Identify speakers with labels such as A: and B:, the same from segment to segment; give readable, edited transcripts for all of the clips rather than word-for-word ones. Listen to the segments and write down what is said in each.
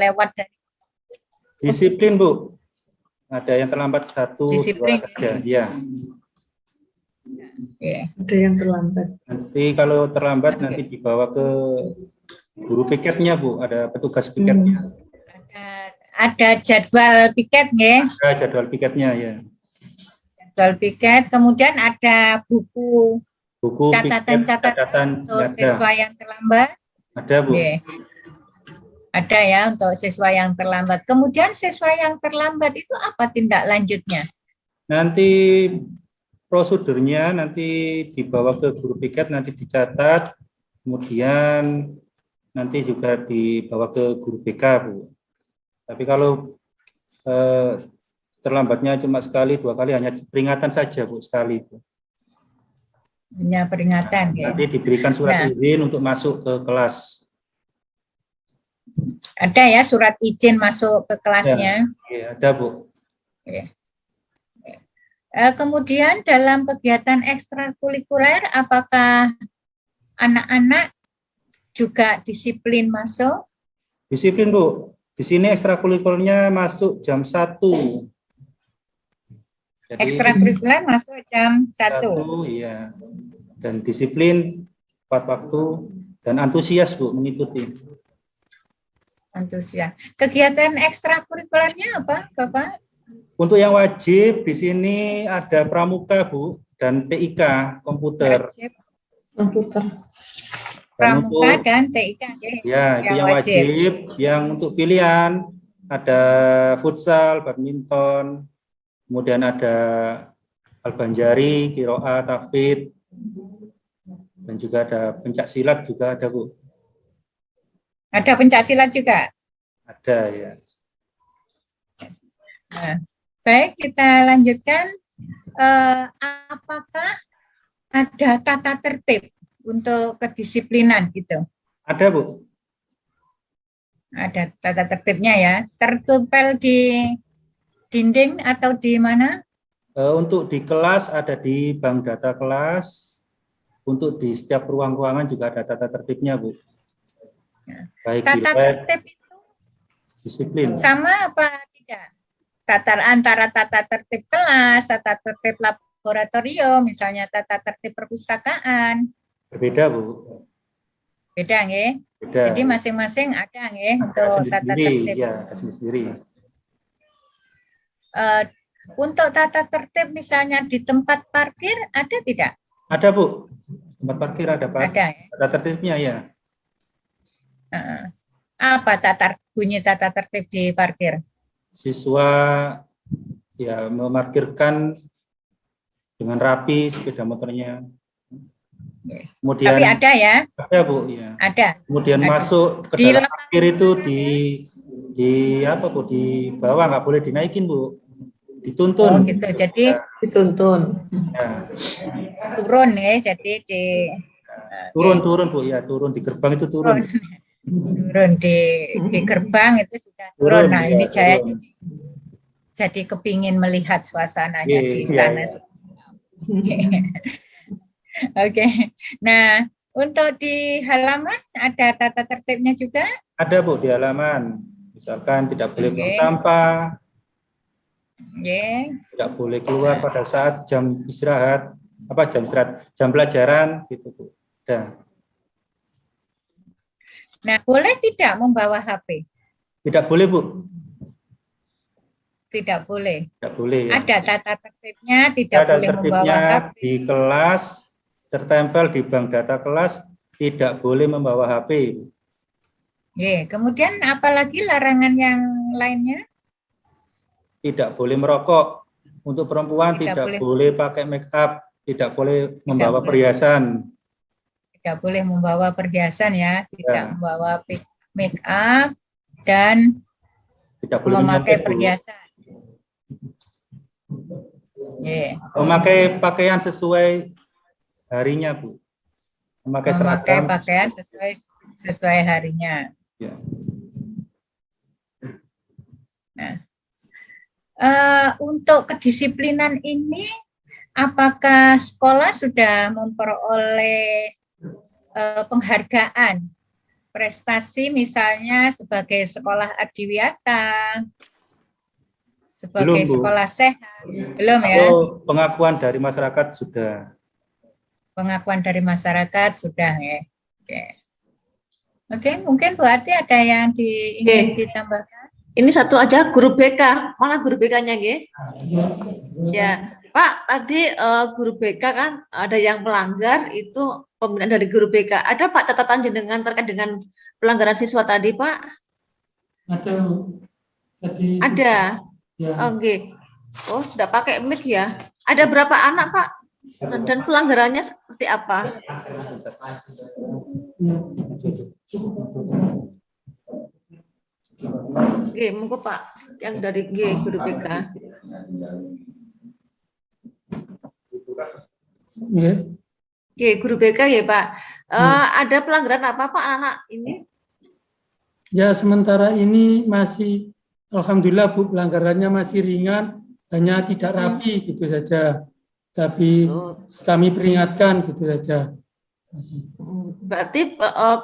A: lewat dari
B: disiplin, Bu. Ada yang terlambat 1,
A: disiplin
B: 2 saja. Ya.
C: Ada yang terlambat.
B: Nanti kalau terlambat nanti dibawa ke guru piketnya, Bu. Ada petugas piketnya.
A: ada jadwal piket nggih.
B: Ada jadwal piketnya ya.
A: Jadwal piket, kemudian ada buku catatan untuk siswa yang terlambat.
B: Ada, Bu.
A: Nggih. Ada ya untuk siswa yang terlambat. Kemudian siswa yang terlambat itu apa tindak lanjutnya?
B: Nanti prosedurnya nanti dibawa ke guru piket, nanti dicatat, kemudian nanti juga dibawa ke guru BK, Bu. Tapi kalau terlambatnya cuma sekali, 2 kali, hanya peringatan saja, Bu, sekali, Bu.
A: Hanya peringatan.
B: Nanti diberikan surat izin untuk masuk ke kelas.
A: Ada ya surat izin masuk ke kelasnya?
B: Ya, ada, Bu.
A: Ya. Kemudian dalam kegiatan ekstrakurikuler, apakah anak-anak juga disiplin masuk?
B: Disiplin, Bu. Di sini ekstrakurikulernya masuk jam 1. Jadi,
A: ekstrakurikuler masuk jam 1.
B: Iya. Dan disiplin, tepat waktu, dan antusias, Bu, mengikuti.
A: Antusias. Kegiatan ekstrakurikulernya apa, Bapak?
B: Untuk yang wajib di sini ada pramuka, Bu, dan TIK komputer.
C: Komputer.
A: Pramuka dan TIK.
B: Ya, itu yang wajib. Yang untuk pilihan ada futsal, badminton, kemudian ada Al-Banjari, Kiroa, Tafid, dan juga ada pencak silat juga ada, Bu.
A: Ada pencak silat juga?
B: Ada, ya.
A: Nah, baik, kita lanjutkan. Apakah ada tata tertib untuk kedisiplinan gitu?
B: Ada, Bu.
A: Ada tata tertibnya ya. Tertempel di dinding atau di mana?
B: Untuk di kelas ada di bank data kelas. Untuk di setiap ruang-ruangan juga ada tata tertibnya, Bu. Baik
A: tata tertib itu
B: disiplin.
A: Sama apa tidak? Antara tata tertib kelas, tata tertib laboratorium, misalnya tata tertib perpustakaan.
B: Berbeda, Bu.
A: Beda nggih?
B: Beda.
A: Jadi masing-masing ada nggih untuk tata tertib.
B: Ya, sendiri.
A: Untuk tata tertib misalnya di tempat parkir ada tidak?
B: Ada, Bu. Tempat parkir ada, Pak.
A: Ada ya?
B: Tata tertibnya ya.
A: Apa bunyi tata tertib di parkir?
B: Siswa ya memarkirkan dengan rapi sepeda motornya. Kemudian,
A: tapi ada ya?
B: Ada, Bu, ya.
A: Ada.
B: Kemudian
A: ada.
B: Masuk ke dalam parkir itu di apa, Bu? Di bawah, nggak boleh dinaikin, Bu. Dituntun.
A: Oh gitu, jadi
C: dituntun.
B: Ya.
A: Turun ya, jadi
B: turun, Bu, ya, turun di gerbang itu turun.
A: Turun di gerbang itu sudah turun. Nah, ya, ini saya jadi kepingin melihat suasananya di sana. Oke. Nah, untuk di halaman ada tata tertibnya juga?
B: Ada, Bu, di halaman. Misalkan tidak boleh buang sampah. Tidak boleh keluar pada saat jam istirahat, jam pelajaran gitu, Bu. Ada.
A: Nah, boleh tidak membawa HP?
B: Tidak boleh, Bu.
A: Tidak boleh.
B: Tidak boleh. Ya.
A: Ada tata tertibnya, tidak boleh membawa HP.
B: Di kelas tertempel di bank data kelas, tidak boleh membawa HP.
A: Kemudian apalagi larangan yang lainnya?
B: Tidak boleh merokok. Untuk perempuan tidak boleh pakai make up, tidak boleh membawa perhiasan.
A: Tidak boleh membawa perhiasan ya, tidak membawa make up dan
B: tidak boleh
A: memakai perhiasan.
B: Memakai pakaian sesuai harinya, Bu. Memakai
A: pakaian sesuai harinya.
B: Ya.
A: Nah, untuk kedisiplinan ini, apakah sekolah sudah memperoleh penghargaan prestasi misalnya sebagai sekolah adiwiyata, sebagai
B: Belum, Bu.
A: sekolah sehat, belum ya?
B: Kalau pengakuan dari masyarakat sudah.
A: Pengakuan dari masyarakat sudah ya. Oke. Oke, mungkin Bu Ati ada yang ingin ditambahkan?
C: Ini satu aja guru BK. Mana guru BK-nya, nggih? Ya, Pak, tadi guru BK kan ada yang melanggar itu pembinaan dari guru BK. Ada Pak catatan jenengan terkait dengan pelanggaran siswa tadi, Pak?
D: Ada tadi.
C: Ada.
D: Ya.
C: Oke. Oh, sudah pakai mic ya. Ada berapa anak, Pak? Dan pelanggarannya seperti apa? Oke, monggo Pak, yang dari guru BK.
D: Ya.
C: Oke, guru BK ya Pak. Ada pelanggaran apa Pak anak ini?
D: Ya, sementara ini masih, alhamdulillah Bu, pelanggarannya masih ringan, hanya tidak rapi gitu saja. Tapi kami peringatkan gitu saja.
C: Berarti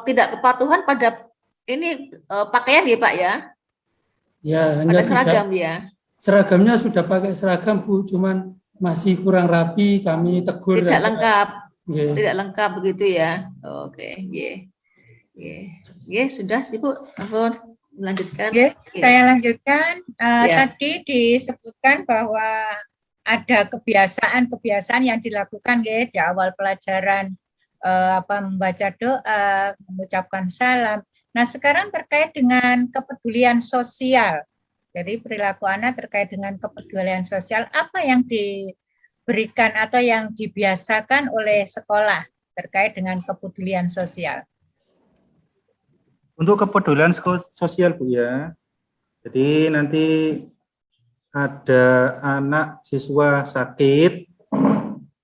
C: tidak kepatuhan pada ini pakaian ya Pak ya?
D: Ya, hanya
C: Pada seragam
D: tidak,
C: ya?
D: seragamnya sudah pakai seragam Bu, cuman masih kurang rapi, kami tegur.
C: Tidak lengkap,
D: Ya.
C: tidak lengkap begitu ya? Oke, ya. Ya, sudah sih Bu, ampun. Melanjutkan.
A: Oke, saya lanjutkan.
C: Ya.
A: Tadi disebutkan bahwa ada kebiasaan-kebiasaan yang dilakukan ya di awal pelajaran, membaca doa, mengucapkan salam. Nah, sekarang terkait dengan kepedulian sosial. Jadi perilaku anak terkait dengan kepedulian sosial, apa yang diberikan atau yang dibiasakan oleh sekolah terkait dengan kepedulian sosial?
B: Untuk kepedulian sosial, Bu ya. Jadi nanti ada anak siswa sakit,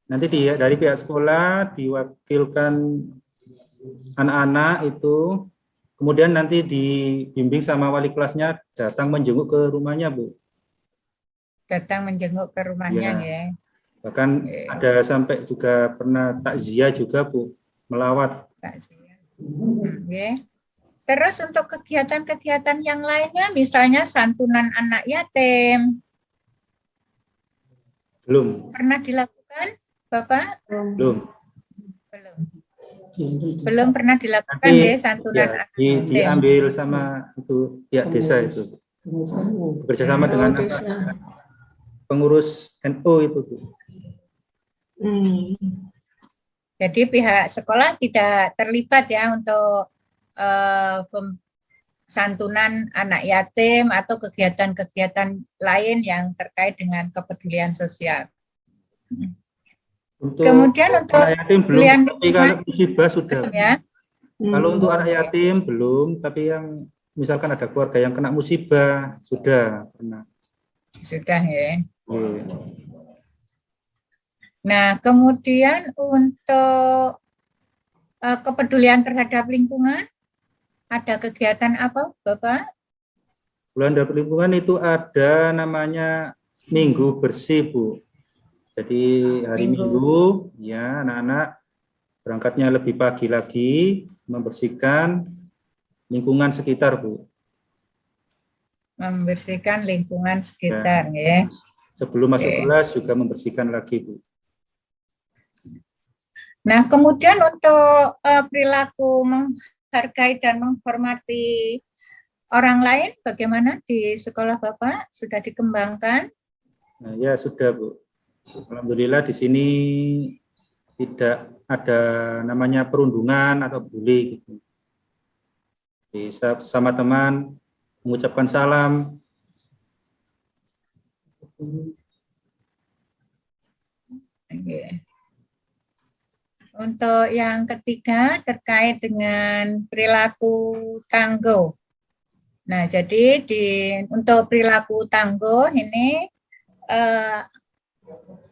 B: nanti dari pihak sekolah diwakilkan anak-anak itu, kemudian nanti dibimbing sama wali kelasnya datang menjenguk ke rumahnya, Bu.
A: Datang menjenguk ke rumahnya ya.
B: Bahkan ada sampai juga pernah takziah juga, Bu, melawat.
A: Takziah. Ya. Terus untuk kegiatan-kegiatan yang lainnya, misalnya santunan anak yatim,
B: belum.
A: Pernah dilakukan, Bapak?
B: Belum.
A: Belum pernah dilakukan ya santunan anak yatim.
B: Diambil sama itu pihak desa itu. Bekerjasama dengan pengurus NU itu, Bu.
A: Jadi pihak sekolah tidak terlibat ya untuk santunan anak yatim atau kegiatan-kegiatan lain yang terkait dengan kepedulian sosial. Kemudian untuk
B: anak yatim belum, tapi kalau musibah sudah.
A: Ya.
B: Kalau untuk anak yatim belum, tapi yang misalkan ada keluarga yang kena musibah sudah pernah.
A: Sudah ya. Nah, kemudian untuk kepedulian terhadap lingkungan, ada kegiatan apa, Bapak?
B: Kepedulian terhadap lingkungan itu ada namanya Minggu Bersih, Bu. Jadi hari Minggu, ya anak-anak berangkatnya lebih pagi lagi, membersihkan lingkungan sekitar, Bu.
A: Membersihkan lingkungan sekitar, ya.
B: Sebelum masuk kelas juga membersihkan lagi, Bu.
A: Nah, kemudian untuk perilaku menghargai dan menghormati orang lain, bagaimana di sekolah Bapak? Sudah dikembangkan?
B: Nah, ya sudah, Bu. Alhamdulillah di sini tidak ada namanya perundungan atau bully gitu. Jadi, sama teman mengucapkan salam.
A: Okay. Untuk yang ketiga terkait dengan perilaku tangguh. Nah, jadi untuk perilaku tangguh ini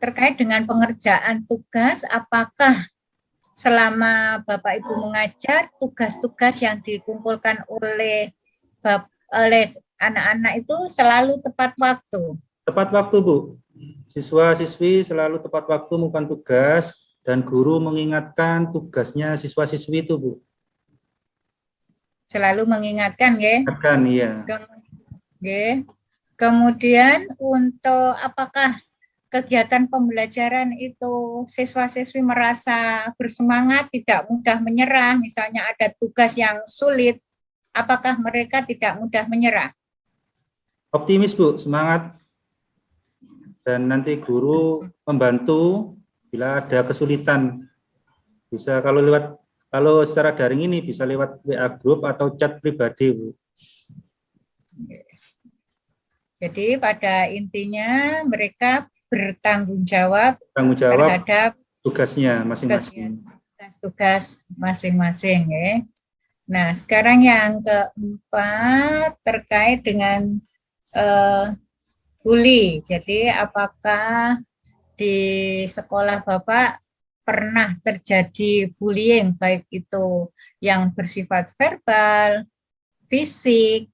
A: terkait dengan pengerjaan tugas, apakah selama Bapak Ibu mengajar, tugas-tugas yang dikumpulkan oleh anak-anak itu selalu tepat waktu?
B: Tepat waktu, Bu. Siswa-siswi selalu tepat waktu melakukan tugas, dan guru mengingatkan tugasnya siswa-siswi itu, Bu.
A: Selalu mengingatkan, nggih.
B: Akan, iya.
A: Nggih. Kemudian untuk apakah kegiatan pembelajaran itu siswa-siswi merasa bersemangat, tidak mudah menyerah, misalnya ada tugas yang sulit, apakah mereka tidak mudah menyerah?
B: Optimis Bu, semangat. Dan nanti guru membantu bila ada kesulitan. Bisa kalau secara daring ini bisa lewat WA group atau chat pribadi Bu.
A: Jadi pada intinya mereka bertanggung jawab terhadap
B: tugasnya masing-masing.
A: Tugas masing-masing, ya. Nah, sekarang yang keempat terkait dengan bully. Jadi, apakah di sekolah Bapak pernah terjadi bullying, baik itu yang bersifat verbal, fisik,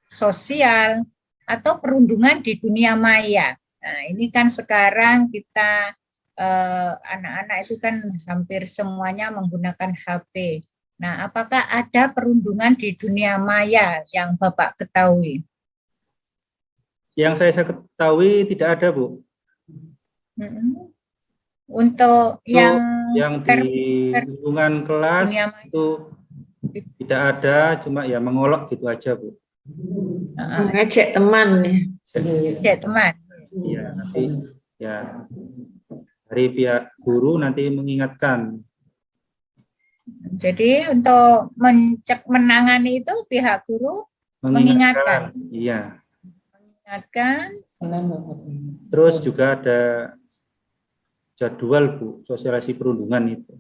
A: sosial, atau perundungan di dunia maya? Nah, ini kan sekarang kita anak-anak itu kan hampir semuanya menggunakan HP. Nah, apakah ada perundungan di dunia maya yang Bapak ketahui?
B: Yang saya ketahui tidak ada, Bu.
A: Untuk yang
B: di lingkungan kelas itu tidak ada, cuma ya mengolok gitu aja, Bu.
C: Mengajak teman ya.
A: Mengajak teman.
B: Iya, nanti ya dari pihak guru nanti mengingatkan.
A: Jadi untuk menangani itu pihak guru mengingatkan.
B: Iya.
A: Mengingatkan.
B: Terus juga ada jadwal Bu, sosialisasi perundungan itu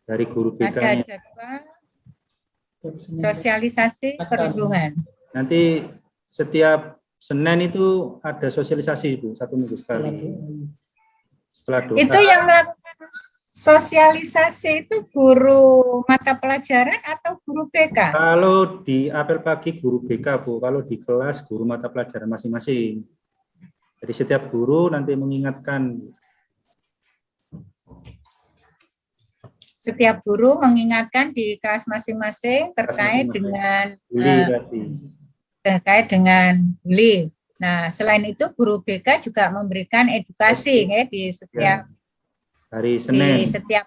B: dari guru BK-nya.
A: Ada jadwal sosialisasi perundungan.
B: Nanti setiap Senin itu ada sosialisasi Bu, 1 minggu sekali. Setelah doa.
A: Itu yang melakukan sosialisasi itu guru mata pelajaran atau guru BK?
B: Kalau di apel pagi guru BK Bu, kalau di kelas guru mata pelajaran masing-masing. Jadi setiap guru nanti mengingatkan.
A: Setiap guru mengingatkan di kelas masing-masing terkait dengan bully. Nah, selain itu guru BK juga memberikan edukasi ya, di setiap
B: hari Senin.
A: Di setiap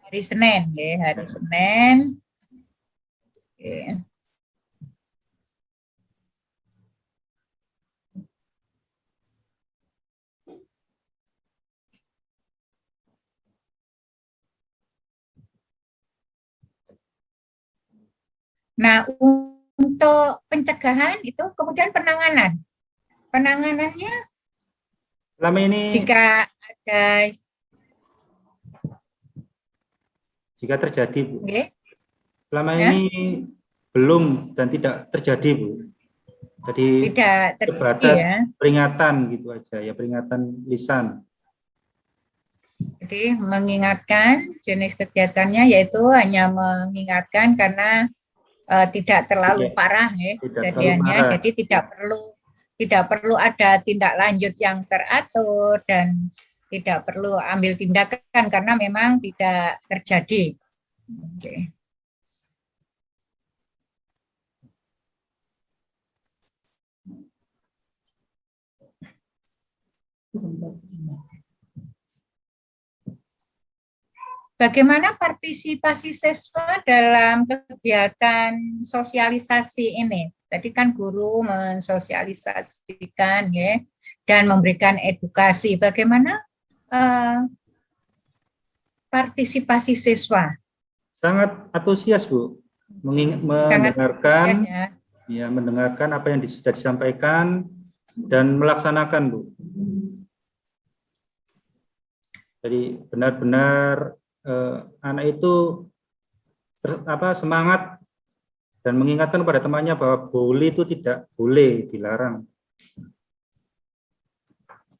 A: hari Senin, ya, hari Senin. Ya. Nah, untuk pencegahan itu kemudian penanganannya
B: selama ini jika terjadi Bu, selama ini belum dan tidak terjadi Bu, jadi
A: tidak
B: terbatas
A: ya.
B: Peringatan gitu aja ya, peringatan lisan.
A: Jadi mengingatkan jenis kegiatannya yaitu hanya mengingatkan karena tidak terlalu parah ya kejadiannya, jadi tidak perlu ada tindak lanjut yang teratur dan tidak perlu ambil tindakan karena memang tidak terjadi. Oke. Bagaimana partisipasi siswa dalam kegiatan sosialisasi ini? Tadi kan guru mensosialisasikan ya dan memberikan edukasi. Bagaimana partisipasi siswa?
B: Sangat antusias Bu, mendengarkan, ya mendengarkan apa yang sudah disampaikan dan melaksanakan Bu. Jadi benar-benar anak itu semangat dan mengingatkan kepada temannya bahwa bully itu tidak boleh, dilarang.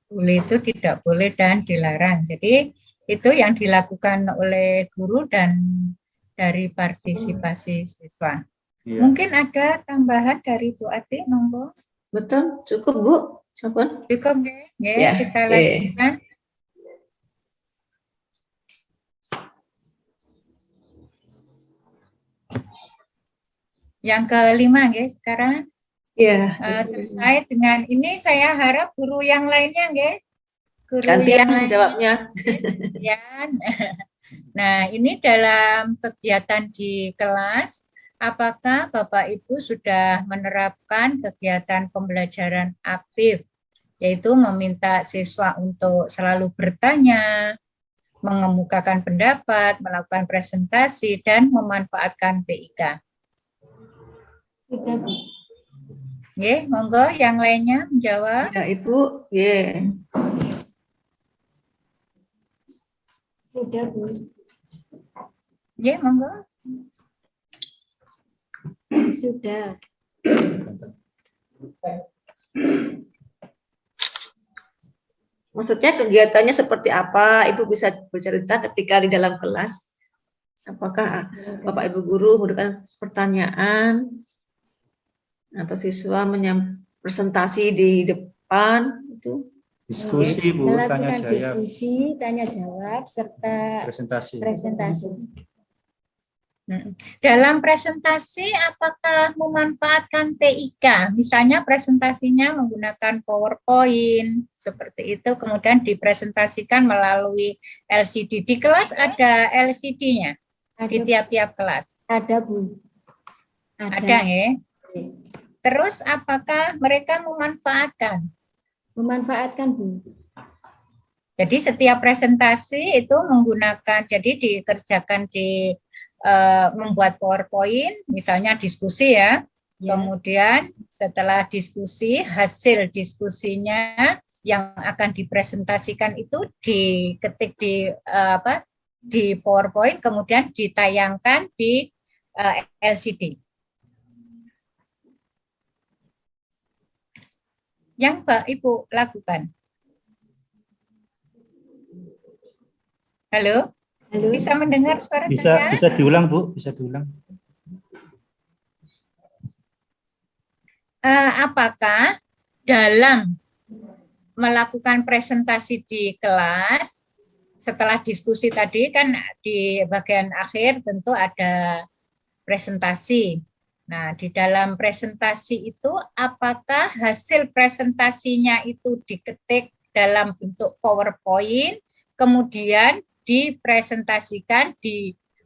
A: Bully itu tidak boleh dan dilarang. Jadi itu yang dilakukan oleh guru dan dari partisipasi siswa. Ya. Mungkin ada tambahan dari Bu Ati, monggo.
C: Betul, cukup Bu.
A: Cukup ya, kita lanjutkan. Yang kelima nggih sekarang
C: Ya,
A: terkait dengan ini saya harap guru yang lainnya nggih. Guru yang
C: gantian
A: lainnya
C: jawabnya.
A: gantian. Nah, ini dalam kegiatan di kelas, apakah Bapak Ibu sudah menerapkan kegiatan pembelajaran aktif, yaitu meminta siswa untuk selalu bertanya, mengemukakan pendapat, melakukan presentasi, dan memanfaatkan TIK.
E: Sudah, Bu.
A: Nggih, monggo yang lainnya menjawab.
C: Ya, Ibu. Ya.
E: Sudah, Bu.
A: Nggih, monggo.
E: Sudah.
C: Maksudnya kegiatannya seperti apa? Ibu bisa bercerita ketika di dalam kelas. Apakah Bapak Ibu guru memberikan pertanyaan atau siswa presentasi di depan itu?
B: Diskusi Bu, tanya
E: Melakukan
B: jawab,
E: diskusi, tanya jawab, serta
B: presentasi.
E: presentasi.
A: Dalam presentasi, apakah memanfaatkan TIK? Misalnya presentasinya menggunakan PowerPoint, seperti itu, kemudian dipresentasikan melalui LCD. Di kelas ada LCD-nya, di
E: Ada,
A: tiap-tiap kelas.
E: ada, Bu.
A: Ada, ya? Terus apakah mereka memanfaatkan?
E: Memanfaatkan, Bu.
A: Jadi setiap presentasi itu menggunakan, jadi dikerjakan di membuat PowerPoint, misalnya diskusi ya.
E: Ya.
A: Kemudian setelah diskusi, hasil diskusinya yang akan dipresentasikan itu diketik di PowerPoint, kemudian ditayangkan di LCD. Yang Pak Ibu lakukan. Halo?
E: Halo.
A: Bisa mendengar suara
B: Bisa
A: saya?
B: bisa diulang Bu, bisa diulang.
A: Apakah dalam melakukan presentasi di kelas, setelah diskusi tadi kan di bagian akhir tentu ada presentasi. Nah, di dalam presentasi itu apakah hasil presentasinya itu diketik dalam bentuk PowerPoint, kemudian dipresentasikan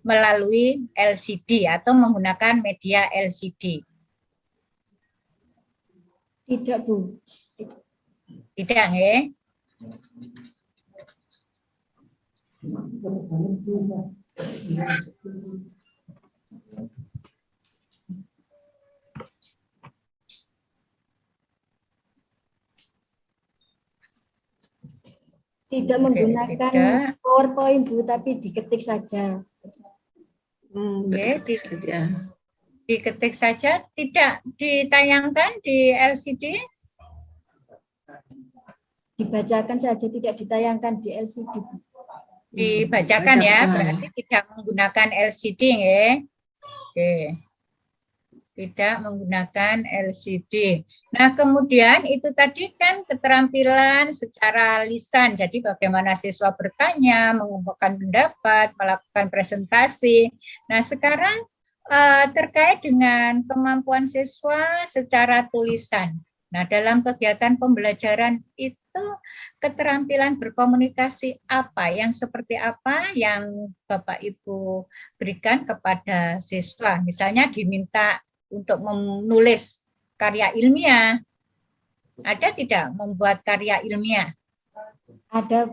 A: melalui LCD atau menggunakan media LCD?
E: Tidak, Bu.
A: Tidak, ya?
E: Tidak menggunakan
A: tidak.
E: PowerPoint, Bu, tapi diketik saja.
C: Ketik saja.
A: Diketik saja, tidak ditayangkan di LCD?
E: Dibacakan saja, tidak ditayangkan di LCD.
A: Dibacakan ya, berarti tidak menggunakan LCD ya. Oke. Tidak menggunakan LCD. Nah, kemudian itu tadi kan keterampilan secara lisan. Jadi bagaimana siswa bertanya, mengumpulkan pendapat, melakukan presentasi. Nah, sekarang terkait dengan kemampuan siswa secara tulisan. Nah, dalam kegiatan pembelajaran itu keterampilan berkomunikasi apa yang seperti apa yang Bapak Ibu berikan kepada siswa? Misalnya diminta untuk menulis karya ilmiah. Ada tidak membuat karya ilmiah?
E: Ada.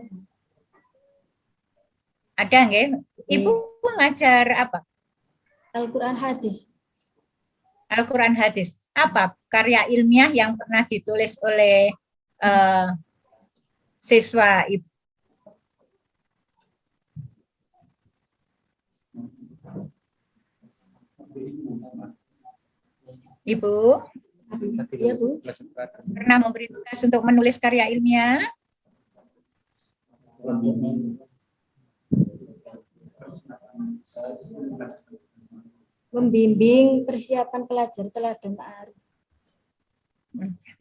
A: Ada nggih? Ibu ngajar apa?
E: Al-Quran hadis.
A: Al-Quran hadis. Apa karya ilmiah yang pernah ditulis oleh siswa Ibu? Ibu?
E: Iya, Bu.
A: Pernah memberi tugas untuk menulis karya ilmiah?
E: Membimbing persiapan pelajar teladan ta'aruf.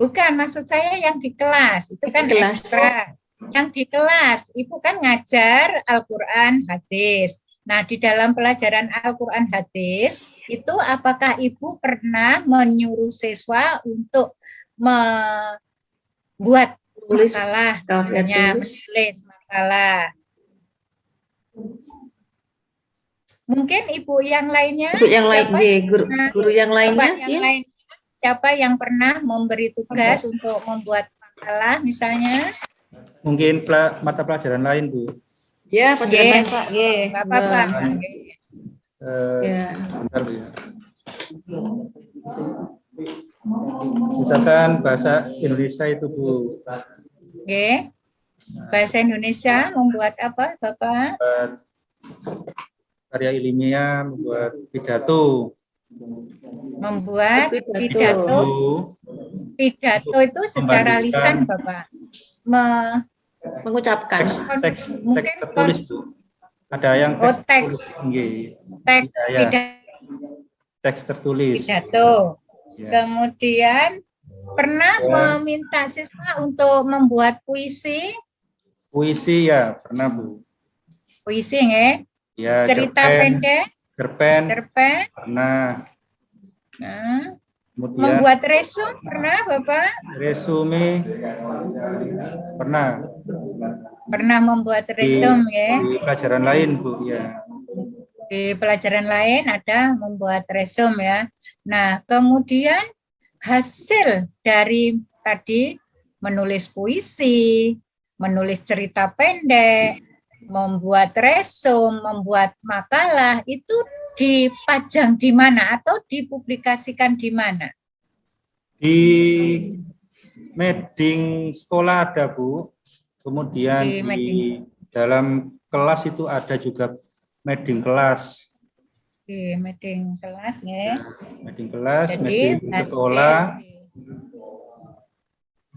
A: Bukan, maksud saya yang di kelas. Itu kan
C: kelas.
A: ekstra. Yang di kelas, Ibu kan ngajar Al-Quran hadis. Nah, di dalam pelajaran Al-Quran hadis, itu apakah Ibu pernah menyuruh siswa untuk membuat
C: Tulis,
A: makalah,
C: kalian
A: misalnya
C: tulis.
A: menulis makalah? Mungkin Ibu yang lainnya,
C: Ibu yang lain,
A: siapa
C: nggih,
A: pernah-
C: guru yang
A: Bapak
C: lainnya,
A: yang
C: ya.
A: lain, siapa yang pernah memberi tugas untuk membuat makalah misalnya?
B: Mungkin mata pelajaran lain, Bu.
C: Ya, pelajaran
A: Nggih,
C: lain, Pak. Nggih.
A: Nggak apa-apa.
C: Ya.
B: Bentar, Bu, ya. Misalkan bahasa Indonesia itu, Bu.
A: Nggih. Bahasa Indonesia membuat apa, Bapak?
B: Membuat karya ilmiah, membuat pidato.
A: Membuat
C: Pidato.
A: pidato. Pidato itu secara
B: Membandingkan
A: lisan, Bapak.
C: Mengucapkan.
B: Teks
A: Mungkin
B: tertulis, Bu. Ada yang
A: Oh,
B: teks
A: teks.
B: tertulis. Nggih.
A: teks
B: Ya, teks tertulis.
A: pidato.
B: Ya.
A: Kemudian pernah
B: Ya.
A: meminta siswa untuk membuat puisi,
B: Puisi ya, pernah, Bu.
A: puisi nggih.
B: Ya,
A: Cerita pendek,
B: cerpen
A: cerpen.
B: pernah.
A: Nah,
B: Kemudian
A: membuat resume pernah, Bapak?
B: resume pernah.
A: Pernah membuat
B: Di,
A: resume ya.
B: di pelajaran lain, Bu, ya.
A: Di pelajaran lain ada membuat resume ya. Nah, kemudian hasil dari tadi menulis puisi, menulis cerita pendek, membuat resume, membuat makalah, itu dipajang di mana atau dipublikasikan di mana?
B: Di meeting sekolah ada, Bu. Kemudian
A: Di
B: di
A: meeting.
B: dalam kelas itu ada juga meeting kelas.
A: Di meeting kelas ya.
B: Meeting kelas,
A: Jadi
B: meeting
A: hasil
B: sekolah,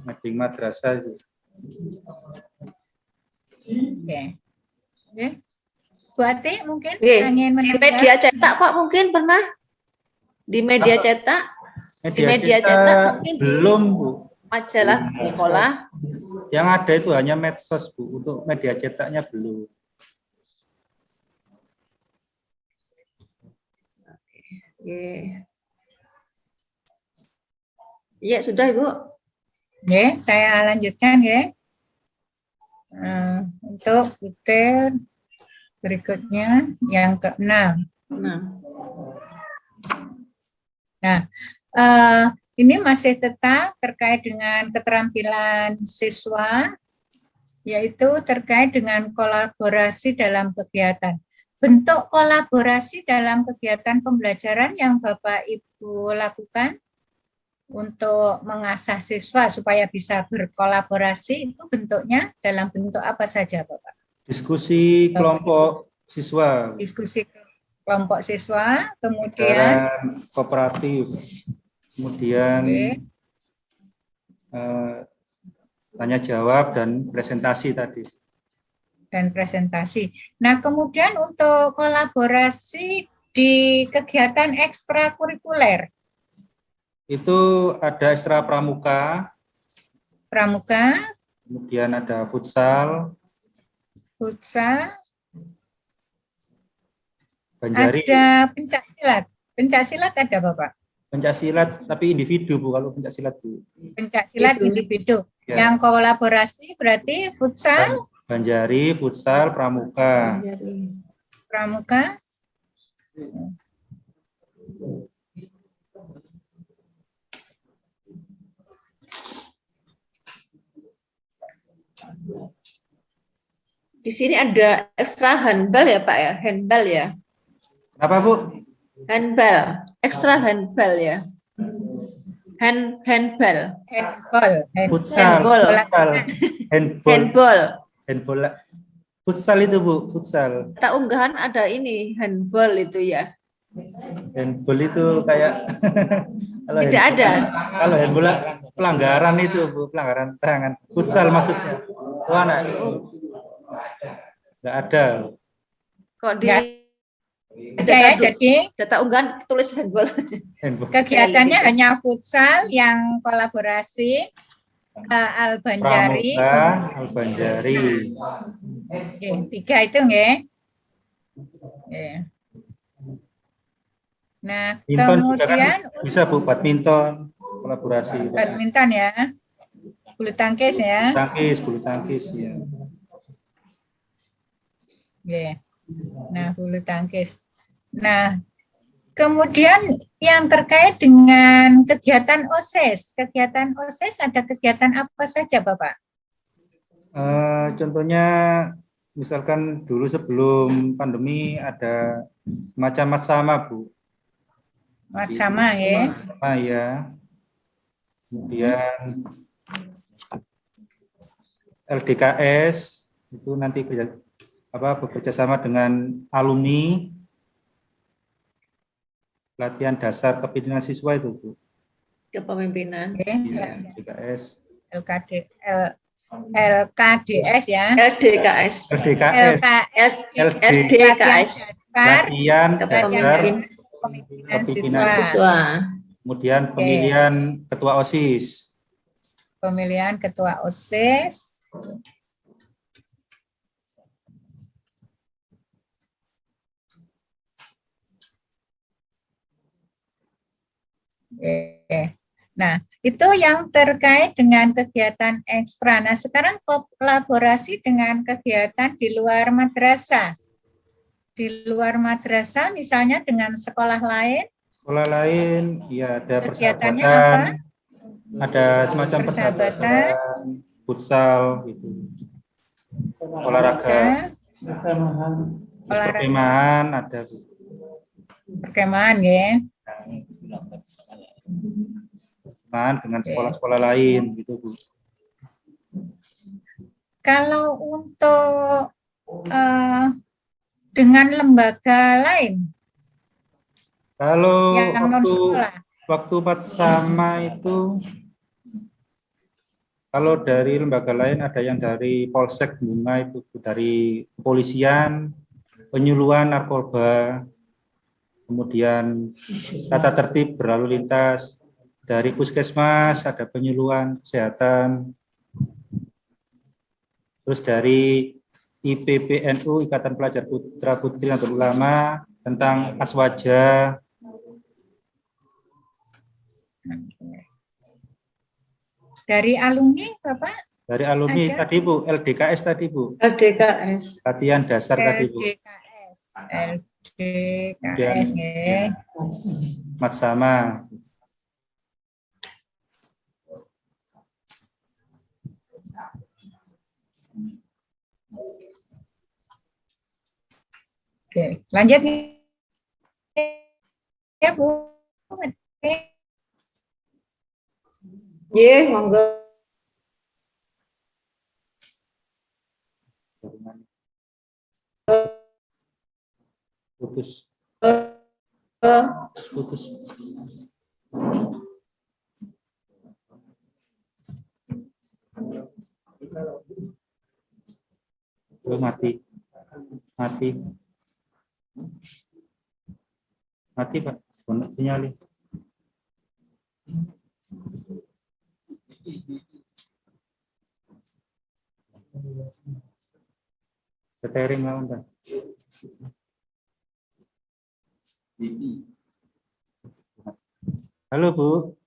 B: meeting madrasah.
A: Oke. Ya. Bu Ati mungkin
C: Nggih.
A: ingin
C: Di
A: menambah.
C: media cetak, Pak, mungkin pernah? Di media cetak? Di media cetak mungkin di
B: belum, Bu.
C: majalah sekolah.
B: Yang ada itu hanya medsos, Bu. Untuk media cetaknya belum.
C: Oke. Iya, sudah, Ibu.
A: Ya, saya lanjutkan ya. Untuk detail berikutnya yang ke-6.
C: Nah,
A: Ini masih tetap terkait dengan keterampilan siswa, yaitu terkait dengan kolaborasi dalam kegiatan. Bentuk kolaborasi dalam kegiatan pembelajaran yang Bapak Ibu lakukan untuk mengasah siswa supaya bisa berkolaborasi, itu bentuknya dalam bentuk apa saja, Bapak?
B: Diskusi kelompok siswa.
A: Diskusi kelompok siswa, kemudian
B: Dan kooperatif, kemudian tanya jawab dan presentasi tadi.
A: dan presentasi. Nah, kemudian untuk kolaborasi di kegiatan ekstrakurikuler,
B: Itu ada ekstra pramuka,
A: pramuka,
B: kemudian ada futsal,
A: futsal,
B: banjari,
A: ada pencak silat. Pencak silat ada, Bapak?
B: pencak silat, tapi individu, Bu, kalau pencak silat, Bu.
A: Pencak silat individu.
B: Ya.
A: Yang kolaborasi berarti futsal,
B: Banjari, futsal, pramuka.
A: pramuka,
C: di sini ada ekstra handball ya, Pak ya? Handball ya?
B: Kenapa, Bu?
C: Handball, ekstra handball ya? Handball.
A: handball,
B: Futsal,
C: Handball.
B: futsal, handball,
C: Handball.
B: handball, futsal itu, Bu, futsal.
C: Tak unggahan ada ini handball itu ya.
B: Handball itu kayak kalau
C: Tidak ada.
B: Kalau handball pelanggaran itu, Bu, pelanggaran tangan. Futsal maksudnya. Wah, anak nggak ada.
C: Kok di
A: Ya. Ya, jadi
C: data unggahan tulis handball.
B: Handball.
A: kegiatannya hanya futsal yang kolaborasi Al-Banjari.
B: Pramuka, Al-Banjari.
A: Oke, 3 itu nggih. Ya. Nah,
B: Badminton juga kan
A: kemudian
B: bisa Bu, badminton, kolaborasi.
A: badminton ya, bulu tangkis ya.
B: Bulu tangkis ya.
A: Ya. Nah, bulu tangkis. Nah, kemudian yang terkait dengan kegiatan OSIS. Kegiatan OSIS ada kegiatan apa saja, Bapak?
B: Contohnya misalkan dulu sebelum pandemi ada macam sama Bu.
A: Sama ya.
B: Sama ya. Kemudian LDKS itu nanti bekerja sama dengan alumni latihan dasar kepemimpinan siswa itu Bu.
C: Kepemimpinan.
A: Ya.
B: LDKS.
A: LKDS ya.
C: LDKS. LDKS.
B: Latihan dasar
A: Kepemimpinan
B: kepemimpinan
A: siswa.
B: Kemudian pemilihan ketua OSIS.
A: Pemilihan ketua OSIS. Nah, itu yang terkait dengan kegiatan ekstra. Nah, sekarang kolaborasi dengan kegiatan di luar madrasah. Di luar madrasah, misalnya dengan sekolah lain.
B: Sekolah lain, ya ada
A: Kegiatannya
B: persahabatan,
A: apa?
B: ada semacam persahabatan, futsal, gitu. Olahraga, perkemahan, ada.
A: Perkemahan, ya.
B: Dengan sekolah-sekolah lain gitu Bu.
A: Kalau untuk dengan lembaga lain,
B: kalau
A: yang non sekolah,
B: waktu sama itu, kalau dari lembaga lain ada yang dari Polsek Bunga itu, dari kepolisian, penyuluhan narkoba, kemudian tata tertib berlalu lintas. Dari puskesmas ada penyuluhan kesehatan, terus dari IPPNU Ikatan Pelajar Putra Putri Nahdlatul Ulama tentang aswaja.
A: dari alumni Bapak?
B: Dari alumni
A: ada?
B: Tadi Bu, LDKS tadi Bu.
C: LDKS.
B: Latihan dasar tadi Bu.
A: LDKS ya.
B: Matsama.
A: Oke, lanjut ya Bu.
C: Ye, monggo.
B: Putus. Mati Pak, sinyalin. Setering lah Anda. Halo Bu.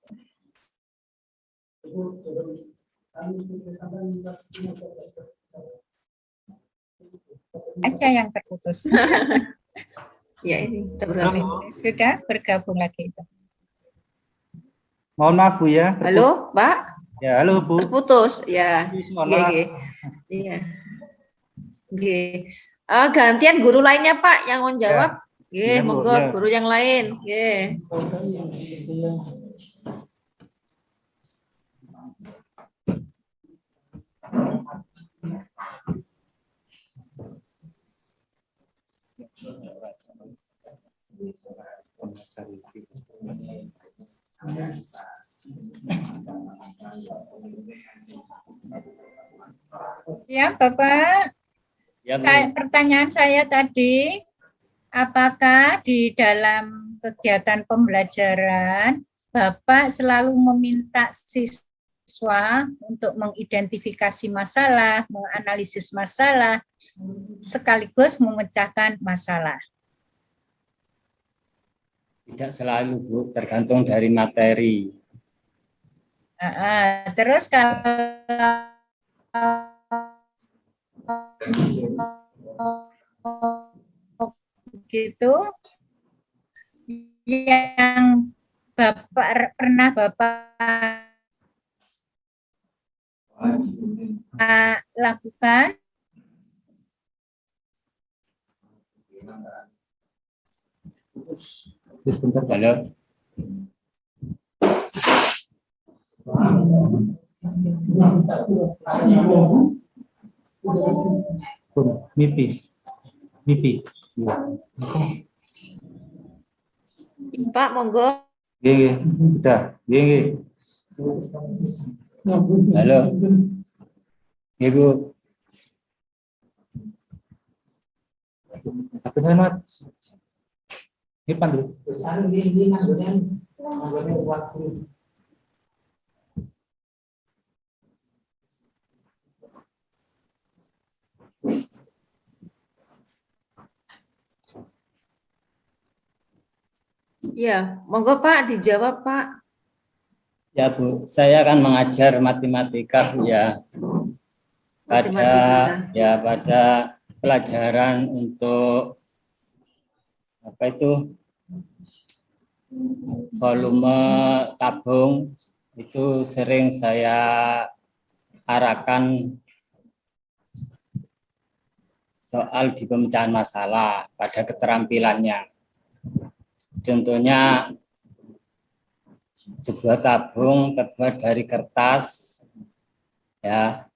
A: Aja yang terputus.
C: Ya ini
A: sudah bergabung lagi.
B: Mohon maaf Bu ya.
C: Halo Pak.
B: Ya halo Bu.
C: Terputus ya. Iya. Gantian guru lainnya Pak yang mau jawab.
B: Ya,
C: monggo
B: ya.
C: guru yang lain.
A: Ya Bapak, pertanyaan saya tadi, apakah di dalam kegiatan pembelajaran Bapak selalu meminta siswa siswa untuk mengidentifikasi masalah, menganalisis masalah, sekaligus memecahkan masalah.
F: Tidak selalu, Bu, tergantung dari materi.
A: Terus kalau begitu, yang pernah Bapak lakukan,
B: Sebentar, Pak.
F: Halo.
B: MIPI. MIPI.
C: Pak, monggo.
B: Nggih, sudah. Nggih.
F: Halo. Ibu.
B: Apa Mat? Ini pandu.
C: Ya, monggo Pak, dijawab Pak.
F: Ya, Bu, saya akan mengajar matematika, Bu, ya. Pada pelajaran untuk apa itu? Volume tabung itu sering saya arahkan soal di pemecahan masalah pada keterampilannya. Contohnya sebuah tabung terbuat dari kertas, ya.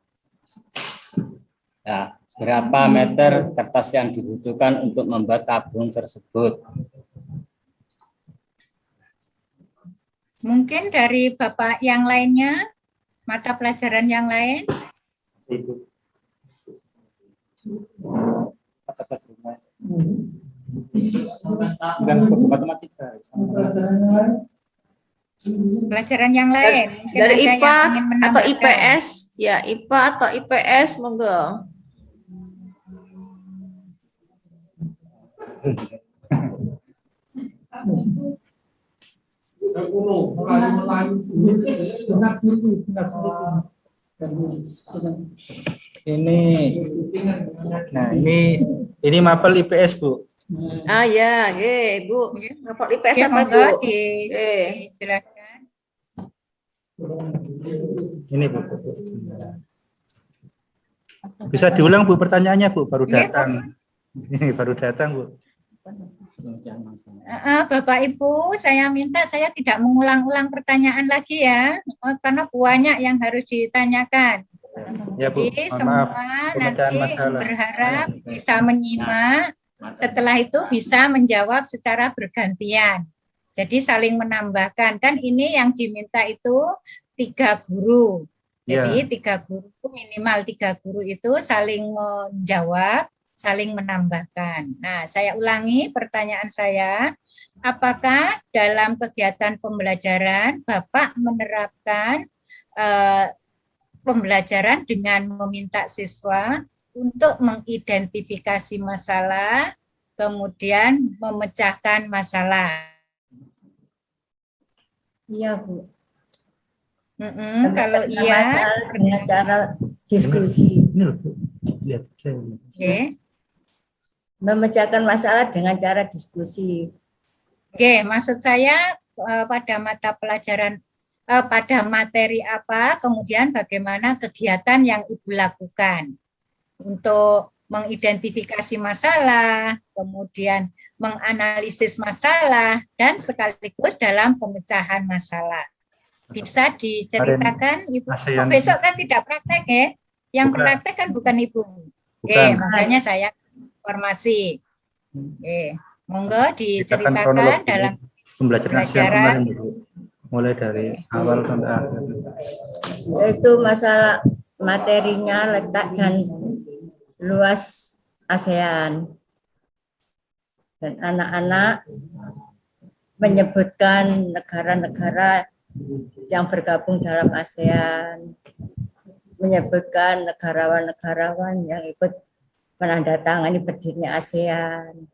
F: Ya, berapa meter kertas yang dibutuhkan untuk membuat tabung tersebut?
A: mungkin dari Bapak yang lainnya, mata pelajaran yang lain.
B: Bukan matematika.
A: Pelajaran yang lain. Mungkin
C: Dari
A: ada yang
C: IPA
A: ingin
C: atau
A: menambahkan.
C: IPS? Ya, IPA atau IPS, monggo.
B: Ini mapel IPS, Bu.
C: Ah ya, Bu. Rapor IPS
A: Oke,
C: apa,
A: monggo
C: Bu?
A: dijelaskan.
B: Ini, Bu. Bisa diulang, Bu, pertanyaannya, Bu, baru
A: Iya,
B: datang. Ini baru datang, Bu.
A: Bapak Ibu, saya minta saya tidak mengulang-ulang pertanyaan lagi ya, karena banyak yang harus ditanyakan.
B: Ya, Bu.
A: Jadi
B: Mohon maaf.
A: semua
B: Pemecahan
A: nanti
B: masalah.
A: berharap bisa menyimak, setelah itu bisa menjawab secara bergantian. Jadi saling menambahkan, kan ini yang diminta itu 3 guru. Jadi 3 guru, minimal 3 guru itu saling menjawab, saling menambahkan. Nah, saya ulangi pertanyaan saya, apakah dalam kegiatan pembelajaran Bapak menerapkan pembelajaran dengan meminta siswa untuk mengidentifikasi masalah, kemudian memecahkan masalah?
G: Iya, Bu.
A: Kalau iya,
G: dengan cara diskusi.
B: Ini loh, Bu. Lihat.
A: Oke.
G: Memecahkan masalah dengan cara diskusi.
A: Oke, maksud saya pada mata pelajaran, pada materi apa, kemudian bagaimana kegiatan yang Ibu lakukan untuk mengidentifikasi masalah, kemudian menganalisis masalah, dan sekaligus dalam pemecahan masalah. Bisa diceritakan, Ibu? Oh, besok kan tidak praktek ya? Yang praktek kan bukan Ibu. Oke, makanya saya informasi. Oke, monggo diceritakan dalam
B: pembelajaran mulai dari awal sampai akhir.
G: Itu masalah materinya, letak dan luas ASEAN. Dan anak-anak menyebutkan negara-negara yang bergabung dalam ASEAN, menyebutkan negarawan-negarawan yang ikut menandatangani berdirinya ASEAN.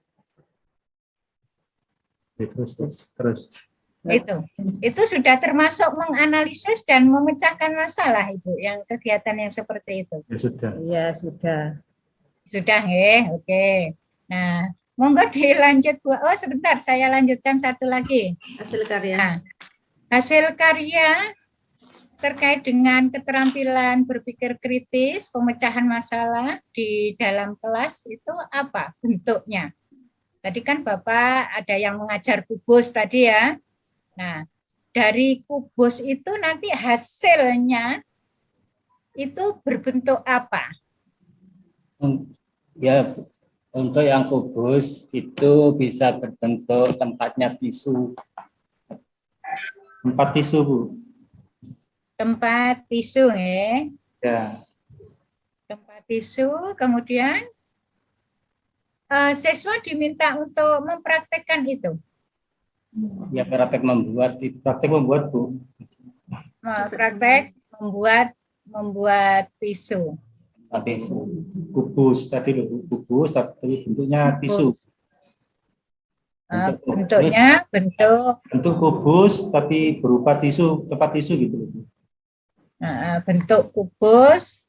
B: Terus.
A: Itu sudah termasuk menganalisis dan memecahkan masalah, Ibu, yang kegiatan yang seperti itu.
B: Ya sudah.
G: Ya, sudah.
A: Sudah, ya, oke. Nah, monggo dilanjut, Bu. Oh, sebentar, saya lanjutkan satu lagi.
C: Hasil karya.
A: Nah, hasil karya terkait dengan keterampilan berpikir kritis, pemecahan masalah di dalam kelas itu apa bentuknya? Tadi kan Bapak ada yang mengajar kubus tadi ya. Nah, dari kubus itu nanti hasilnya itu berbentuk apa?
F: Ya, untuk yang kubus itu bisa berbentuk tempatnya tisu.
B: Tempat tisu, Bu.
A: Tempat tisu, ya.
B: Ya.
A: Tempat tisu, kemudian siswa diminta untuk mempraktekkan itu.
F: Ya, praktek membuat itu.
B: Praktek membuat, Bu.
A: Praktek membuat tisu.
F: Tempat tisu.
B: Kubus tadi loh, Bu. Kubus tapi bentuknya tisu.
A: Bentuknya
B: Bentuk kubus tapi berupa tisu, tempat tisu gitu loh, Bu.
A: Bentuk kubus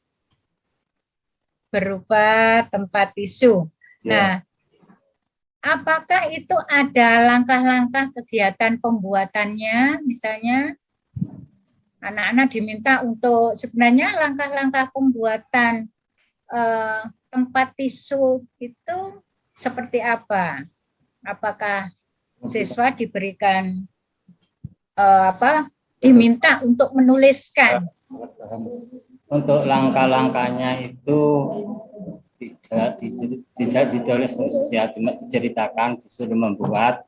A: berupa tempat tisu. Nah, apakah itu ada langkah-langkah kegiatan pembuatannya? Misalnya, anak-anak diminta untuk sebenarnya langkah-langkah pembuatan tempat tisu itu seperti apa? Apakah siswa diberikan diminta untuk menuliskan?
F: Untuk langkah-langkahnya itu tidak ditulis khusus ya, cuma diceritakan, disuruh membuat,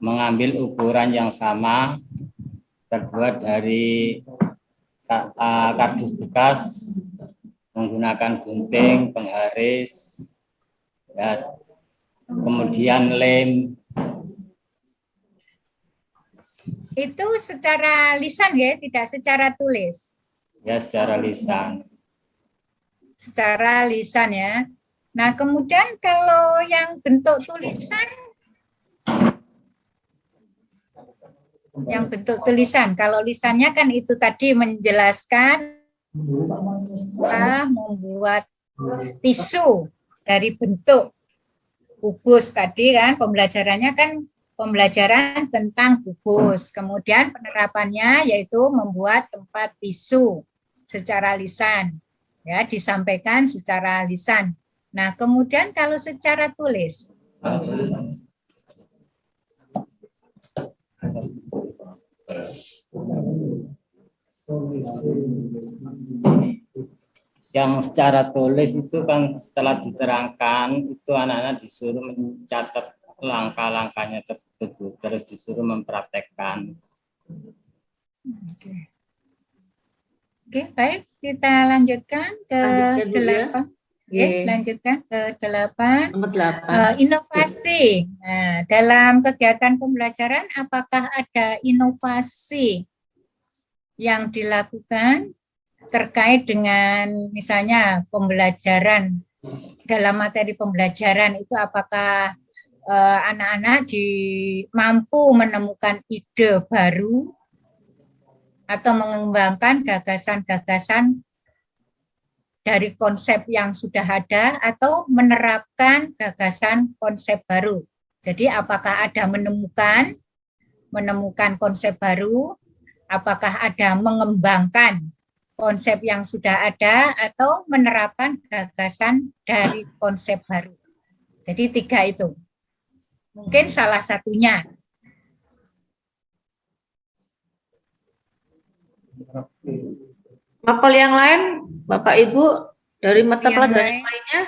F: mengambil ukuran yang sama, terbuat dari kardus bekas, menggunakan gunting, penggaris, ya, kemudian lem.
A: Itu secara lisan ya, tidak secara tulis.
F: Ya, secara lisan.
A: Secara lisan ya. Nah, kemudian kalau yang bentuk tulisan, kalau lisannya kan itu tadi menjelaskan membuat tisu dari bentuk kubus tadi kan, pembelajarannya kan pembelajaran tentang kubus. Kemudian penerapannya yaitu membuat tempat tisu secara lisan. Ya, disampaikan secara lisan. Nah, kemudian kalau secara tulis.
F: Yang secara tulis itu kan setelah diterangkan, itu anak-anak disuruh mencatat langkah-langkahnya tersebut, terus disuruh mempraktekkan.
A: Oke, baik, kita lanjutkan ke 8. Lanjutkan ke 8.
C: Nomor 8.
A: Inovasi. Nah, dalam kegiatan pembelajaran, apakah ada inovasi yang dilakukan terkait dengan misalnya pembelajaran, dalam materi pembelajaran itu apakah anak-anak mampu menemukan ide baru atau mengembangkan gagasan-gagasan dari konsep yang sudah ada atau menerapkan gagasan konsep baru. Jadi apakah ada menemukan konsep baru, apakah ada mengembangkan konsep yang sudah ada atau menerapkan gagasan dari konsep baru. Jadi 3 itu. Mungkin salah satunya.
C: Mapel yang lain, Bapak Ibu, dari mata pelajaran yang lainnya?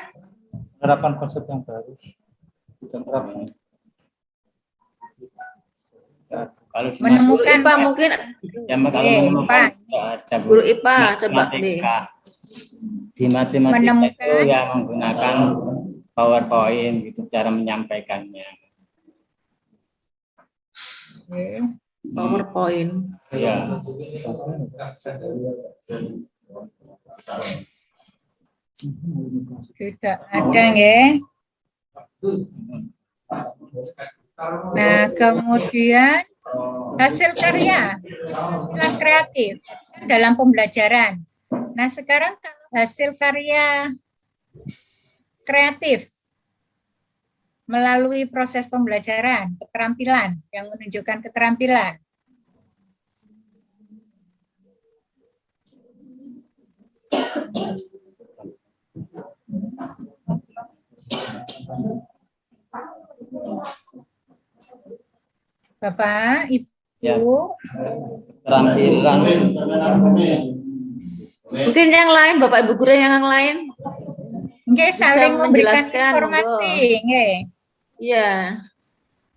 B: Menerapkan konsep yang baru.
F: Kalau
A: menemukan
C: IPA mungkin.
F: Ya, kalau menemukan ada
C: Guru IPA, coba nih.
F: Di matematika itu ya menggunakan PowerPoint gitu cara menyampaikannya.
C: PowerPoint.
F: Ya.
A: Tidak ada ya. Nah, kemudian hasil karya keterampilan kreatif kan dalam pembelajaran. Nah, sekarang kalau hasil karya kreatif melalui proses pembelajaran, keterampilan yang menunjukkan keterampilan. Bapak, Ibu,
F: Ya. Keterampilan.
C: Mungkin yang lain, Bapak Ibu guru yang lain
A: nggih saling memberikan
C: menjelaskan,
A: informasi, nggih.
C: Iya,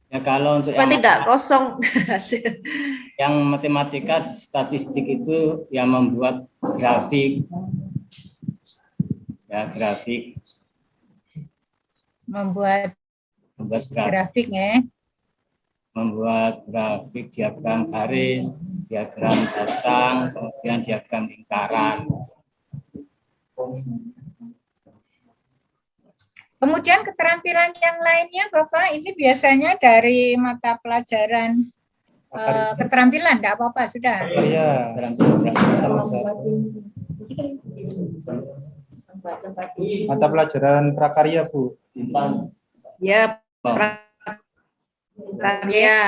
F: Ya kalau untuk
C: supaya
F: yang
C: tidak kosong hasil.
F: yang matematika statistik itu yang membuat grafik. Ya, grafik.
A: Membuat grafik, nggih.
F: Membuat grafik diagram garis, diagram batang, kemudian diagram lingkaran.
A: Kemudian keterampilan yang lainnya, Bapak, ini biasanya dari mata pelajaran keterampilan, enggak apa-apa, sudah.
B: Iya. Mata pelajaran prakarya, Bu.
C: Ya, karya.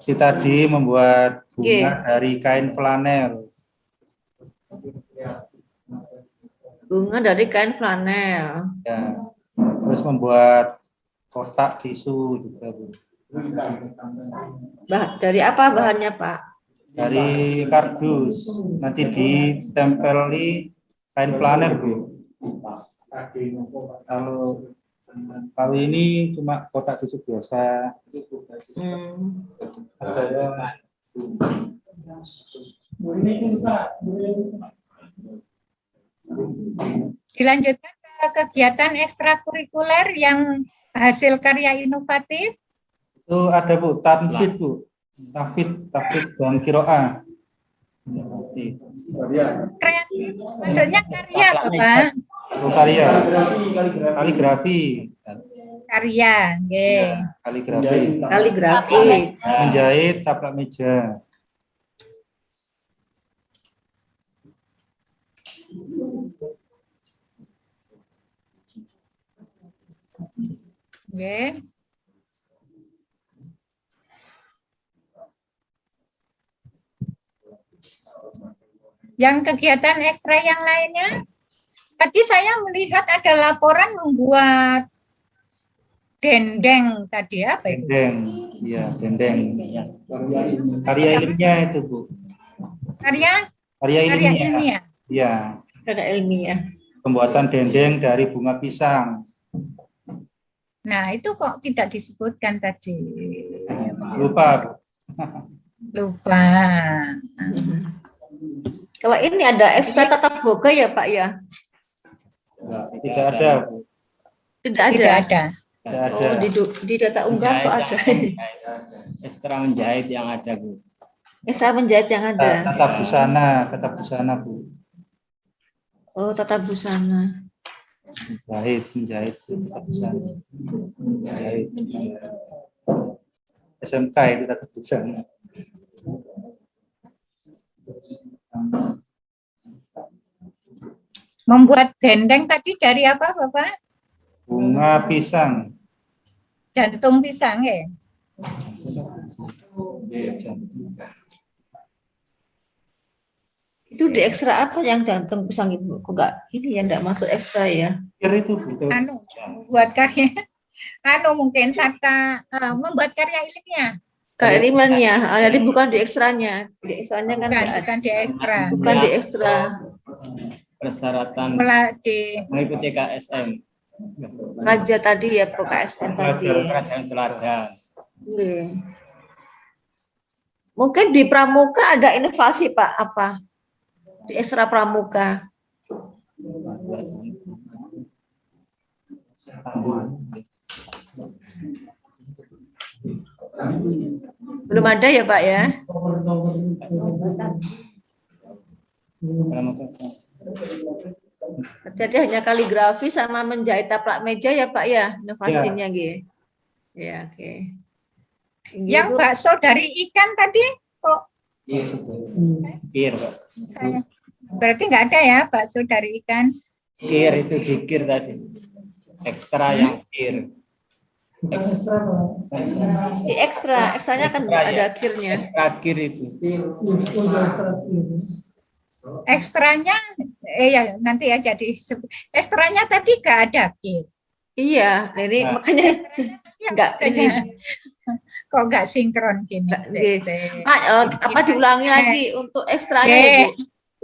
B: Tadi membuat bunga dari kain flanel.
C: Bunga dari kain flanel.
B: Ya. Terus membuat kotak tisu juga, Bu.
C: Dari apa bahannya, Pak?
B: Dari kardus. Nanti ditempeli kain flanel, Bu. Kalau ini cuma kotak tisu biasa.
A: Dilanjutkan ke kegiatan ekstrakurikuler yang hasil karya inovatif.
B: Itu ada, Bu, tanfid, Bu. Tafid dan kiroah.
A: Kreatif, maksudnya karya, Bapak.
B: Oh, karya. Kaligrafi.
A: Karya, nggih.
B: Kaligrafi.
C: Kaligrafi.
B: Menjahit taplak meja.
A: Nggih. Yang kegiatan ekstra yang lainnya, tadi saya melihat ada laporan membuat dendeng tadi, apa itu?
B: Dendeng, iya, dendeng. Karya ilmiah itu, Bu.
A: Karya
B: Ilmiah.
A: ilmiah.
B: Iya.
C: Karya ilmiah.
B: Pembuatan dendeng dari bunga pisang.
A: Nah, itu kok tidak disebutkan tadi?
B: Lupa.
A: Lupa.
C: Kalau ini ada ekstra tatap muka ya, Pak ya?
B: Tidak ada, Bu.
C: Tidak ada.
A: Tidak ada.
B: Tidak ada.
C: Oh, di data unggah kok ada.
F: Ekstra menjahit yang ada, Bu.
C: Ekstra menjahit yang ada.
B: Tata busana, Bu.
C: Oh, tata busana.
B: Menjahit, tata busana. Menjahit. SMK itu tata busana.
A: Membuat dendeng tadi dari apa, Bapak?
B: Bunga pisang.
A: Jantung pisang, ya?
C: Itu di ekstra apa yang jantung pisang itu? Kok enggak ini ya enggak masuk ekstra ya?
B: Itu, Bu.
A: Buat karya, mungkin membuat karya ilmiah.
C: Karya ilmiahnya, jadi bukan di ekstranya. Di ekstranya kan
A: Bukan di ekstra.
C: bukan di ekstra.
F: Persyaratan mengikuti KSM.
C: Raja tadi ya, PKSN tadi.
F: Kerajaan teladan.
C: Mungkin di pramuka ada inovasi, Pak, apa? Di ekstra pramuka. Belum ada ya Pak ya? Jadi hanya kaligrafi sama menjahit taplak meja ya Pak ya, inovasinya gitu. Ya, oke.
A: Yang bakso dari ikan tadi kok
F: Kir, Pak.
A: berarti nggak ada ya bakso dari ikan?
F: Kir itu jikir tadi. Ekstra yang kir.
C: Ekstranya kan
F: Ekstra,
C: ada
F: ya.
C: akhirnya.
F: Ekstra kir itu.
A: Ekstranya ya nanti ya jadi ekstranya tadi nggak ada kir.
C: Iya, ini
F: Nah.
C: makanya enggak ini.
A: Kok nggak sinkron gini?
C: Enggak, Pak, apa diulangi lagi untuk ekstranya
A: Oke.
C: ya, Bu?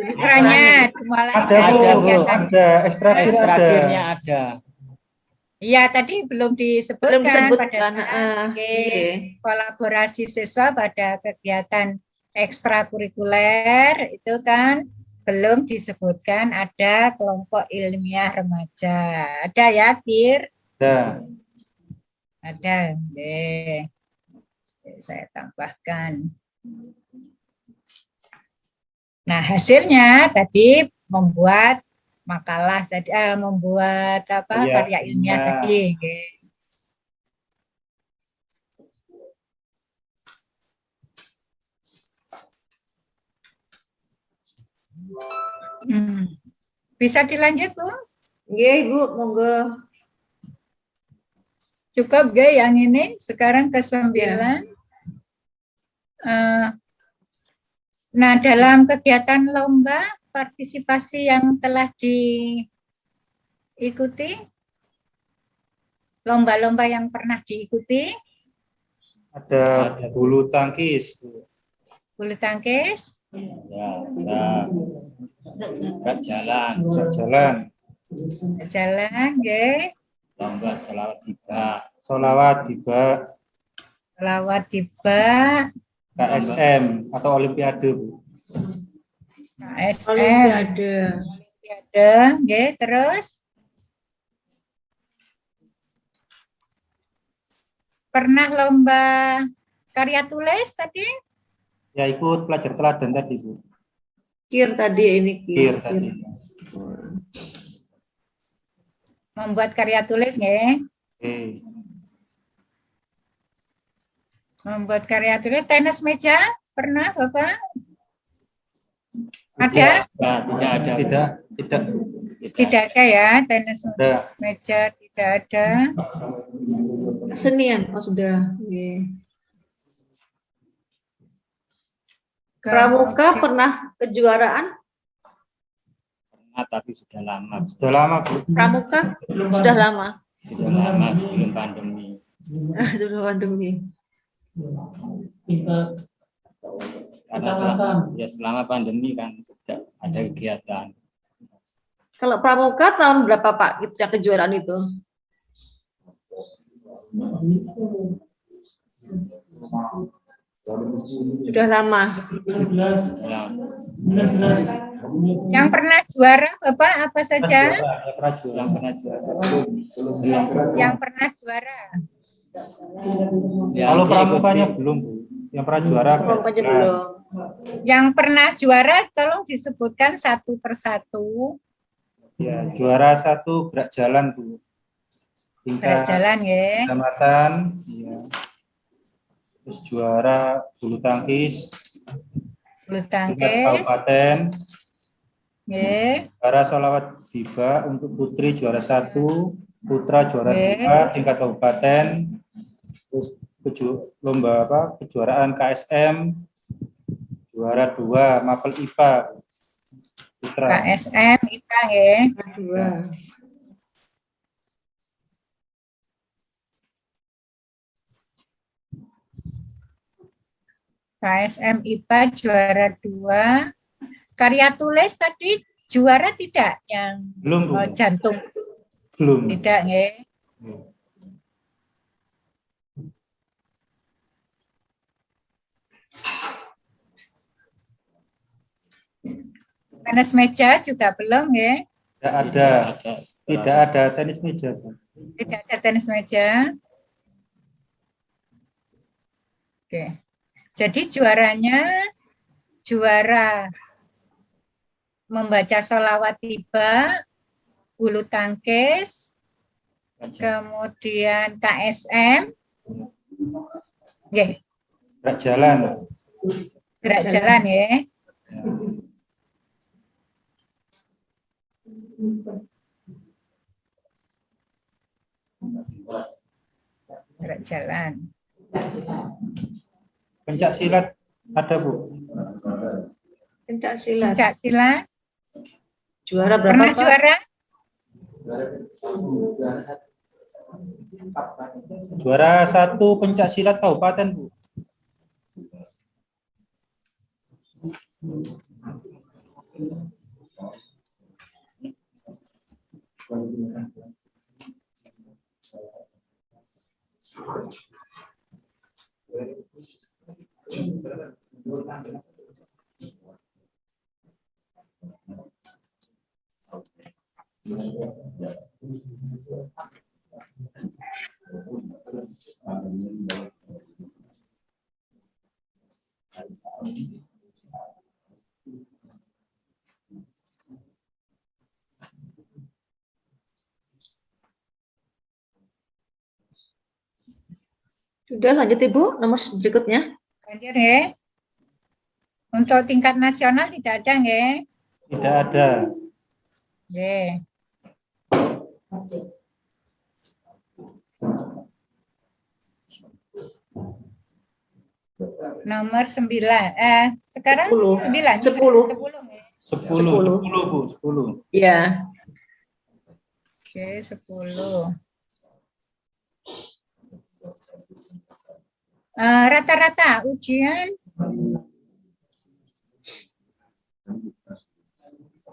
A: Ekstranya mulai
B: Ada,
A: dari
B: Bu.
A: kegiatan.
B: Ada, ekstra kir
F: Ekstra
B: ada.
F: kirnya ada.
A: Iya tadi belum disebutkan,
C: Belum disebutkan.
A: pada saat
C: Oke.
A: kolaborasi siswa pada kegiatan ekstrakurikuler itu kan belum disebutkan ada kelompok ilmiah remaja. Ada ya, Kir?
B: Ada.
A: Ada. Oke. Saya tambahkan. Nah, hasilnya tadi membuat makalah tadi, membuat apa karya ilmiah tadi. Oke. Bisa dilanjut, Bu?
C: Nggih, Bu, monggo.
A: Cukup gak yang ini? Sekarang ke-9. Nah, dalam kegiatan lomba partisipasi yang telah diikuti, lomba-lomba yang pernah diikuti,
B: Ada bulu tangkis, Bu.
A: bulu tangkis,
F: Ya, gerak jalan.
B: Jalan.
A: nggih.
F: Lomba selawat tiba.
B: Solawat tiba.
A: Selawat tiba,
B: KSM atau Olimpiade, Bu.
A: KSM,
C: Olimpiade.
A: nggih, terus pernah lomba karya tulis tadi?
B: Ya ikut pelajar teladan tadi, Bu.
C: Kir tadi ini
B: Kir tadi.
A: Membuat karya tulis nggih.
B: Oke.
A: Membuat karya tulis, tenis meja pernah Bapak? Ada?
F: Tidak ada.
A: Tidak ada ya, tenis
B: Ada.
A: meja tidak ada.
C: Kesenian, sudah. Nggih. Pramuka pernah kejuaraan?
F: Pernah, tapi sudah lama.
B: Sudah lama, Bu.
C: Pramuka sudah lama.
F: Sudah lama sebelum pandemi.
C: Sebelum pandemi.
F: Karena selama pandemi kan tidak ada kegiatan.
C: Kalau pramuka tahun berapa Pak yang kejuaraan itu? Sudah lama.
F: Ya,
A: Yang pernah juara Bapak apa saja?
F: yang pernah juara.
A: Yang pernah juara.
F: Yang
B: Kalau
F: diikuti-
B: pramukanya belum, Bu. Yang pernah juara
C: Pramukanya belum.
A: Yang pernah juara tolong disebutkan satu persatu.
B: Ya, juara 1 gerak jalan, Bu.
A: Gerak jalan ya.
B: Kecamatan, ya. Terus juara bulu tangkis
A: Bulu
B: tingkat
A: tangkis.
B: kabupaten,
A: Ya.
B: juara sholawat tiba untuk putri juara 1, putra juara
A: Oke.
B: 2 tingkat kabupaten. Terus lomba kejuaraan KSM juara 2 mapel IPA putra.
A: KSM IPA ya.
C: Dua.
A: KSM IPA juara 2. Karya tulis tadi juara tidak yang
B: Belum, Bu.
A: jantung
B: Belum.
A: tidak ya. Tenis meja juga belum ya.
B: Tidak ada tenis meja, Bu.
A: Tidak ada tenis meja. Oke. Jadi juara membaca sholawat tiba, bulu tangkis, kemudian KSM,
B: Gerak jalan.
A: gerak jalan ya. Gerak jalan.
B: Pencak silat ada, Bu?
C: Pencak silat.
A: Pencak silat.
C: Juara berapa,
A: Pernah
C: Pak?
A: juara?
B: Juara 1 pencak silat kabupaten, Bu.
C: Sudah lanjut Ibu, nomor berikutnya.
A: Lanjut ya. Untuk tingkat nasional tidak ada nggih?
B: Tidak ada.
A: Nggih. Nomor 9. Sekarang 9.
C: 10.
B: 10, Bu, 10.
C: Iya.
A: Oke, 10. Rata-rata ujian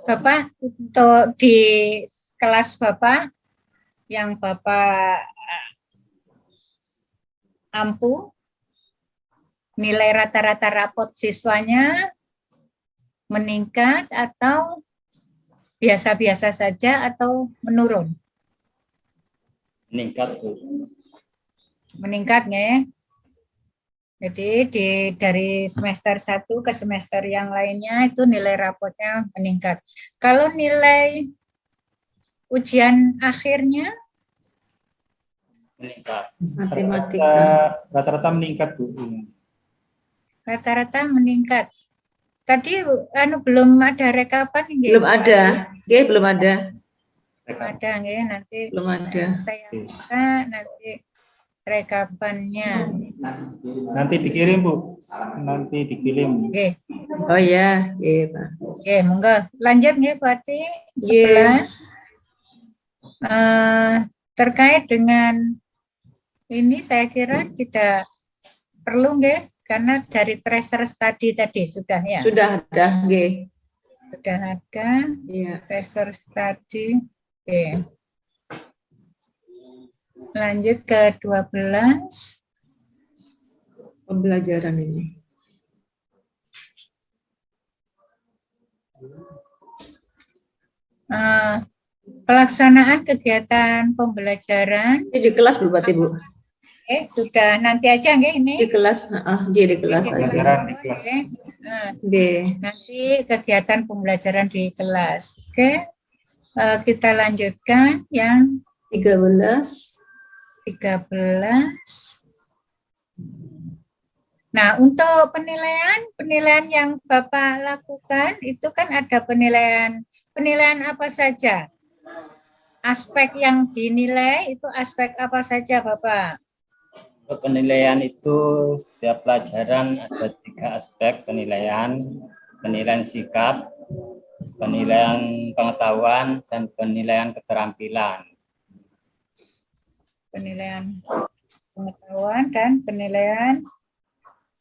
A: Bapak untuk di kelas Bapak yang Bapak ampu nilai rata-rata rapot siswanya meningkat atau biasa-biasa saja atau menurun?
F: Meningkat, Bu.
A: Meningkat ya. Jadi dari semester 1 ke semester yang lainnya itu nilai rapotnya meningkat. Kalau nilai ujian akhirnya
F: Meningkat.
C: Matematika.
B: Rata-rata meningkat, Bu.
A: rata-rata meningkat. Tadi belum ada rekapan nggih?
C: Belum ada. Oke, belum ada.
A: Belum ada nggih, nanti
C: Belum ada.
A: saya minta nanti rekapannya.
B: Nanti dikirim, Bu. Nanti dikirim.
A: Nggih.
C: Oh ya, iya, Pak.
A: Oke, monggo. Lanjut nggih, Bu Ati.
C: Iya.
A: 11. Terkait dengan ini saya kira tidak perlu nggih, karena dari tracer study tadi sudah ya.
C: Sudah ada, nggih.
A: Sudah ada
C: Iya.
A: tracer study. Oke. Lanjut ke 12.
C: Pembelajaran ini.
A: Pelaksanaan kegiatan pembelajaran.
C: Ini di kelas Bu, Ibu.
A: Sudah nanti aja nggih ini.
C: Di kelas, di kelas aja.
B: Pembelajaran di kelas.
A: Nanti kegiatan pembelajaran di kelas. Oke. Kita lanjutkan yang
C: 13.
A: Nah, untuk penilaian yang Bapak lakukan itu kan ada penilaian apa saja? Aspek yang dinilai itu aspek apa saja, Bapak?
F: Untuk penilaian itu setiap pelajaran ada 3 aspek penilaian: penilaian sikap, penilaian pengetahuan, dan penilaian keterampilan.
A: Penilaian pengetahuan dan penilaian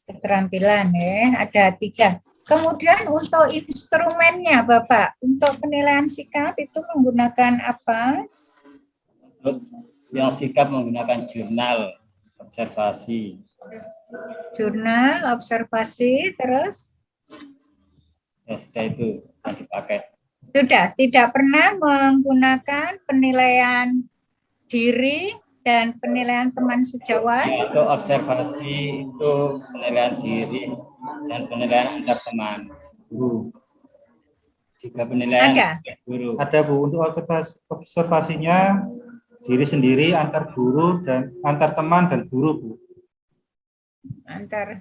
A: keterampilan ya, ada 3. Kemudian untuk instrumennya Bapak, untuk penilaian sikap itu menggunakan apa?
F: Untuk yang sikap menggunakan jurnal observasi.
A: Jurnal observasi, terus?
F: Ya, sudah itu yang dipakai.
A: Sudah, tidak pernah menggunakan penilaian diri dan penilaian teman sejawat?
F: Untuk observasi itu penilaian diri dan penilaian antar teman.
B: Guru.
F: Jika penilaian
A: Ada?
F: guru.
B: Ada Bu, untuk observasinya diri sendiri, antar guru dan antar teman dan guru Bu.
A: Antar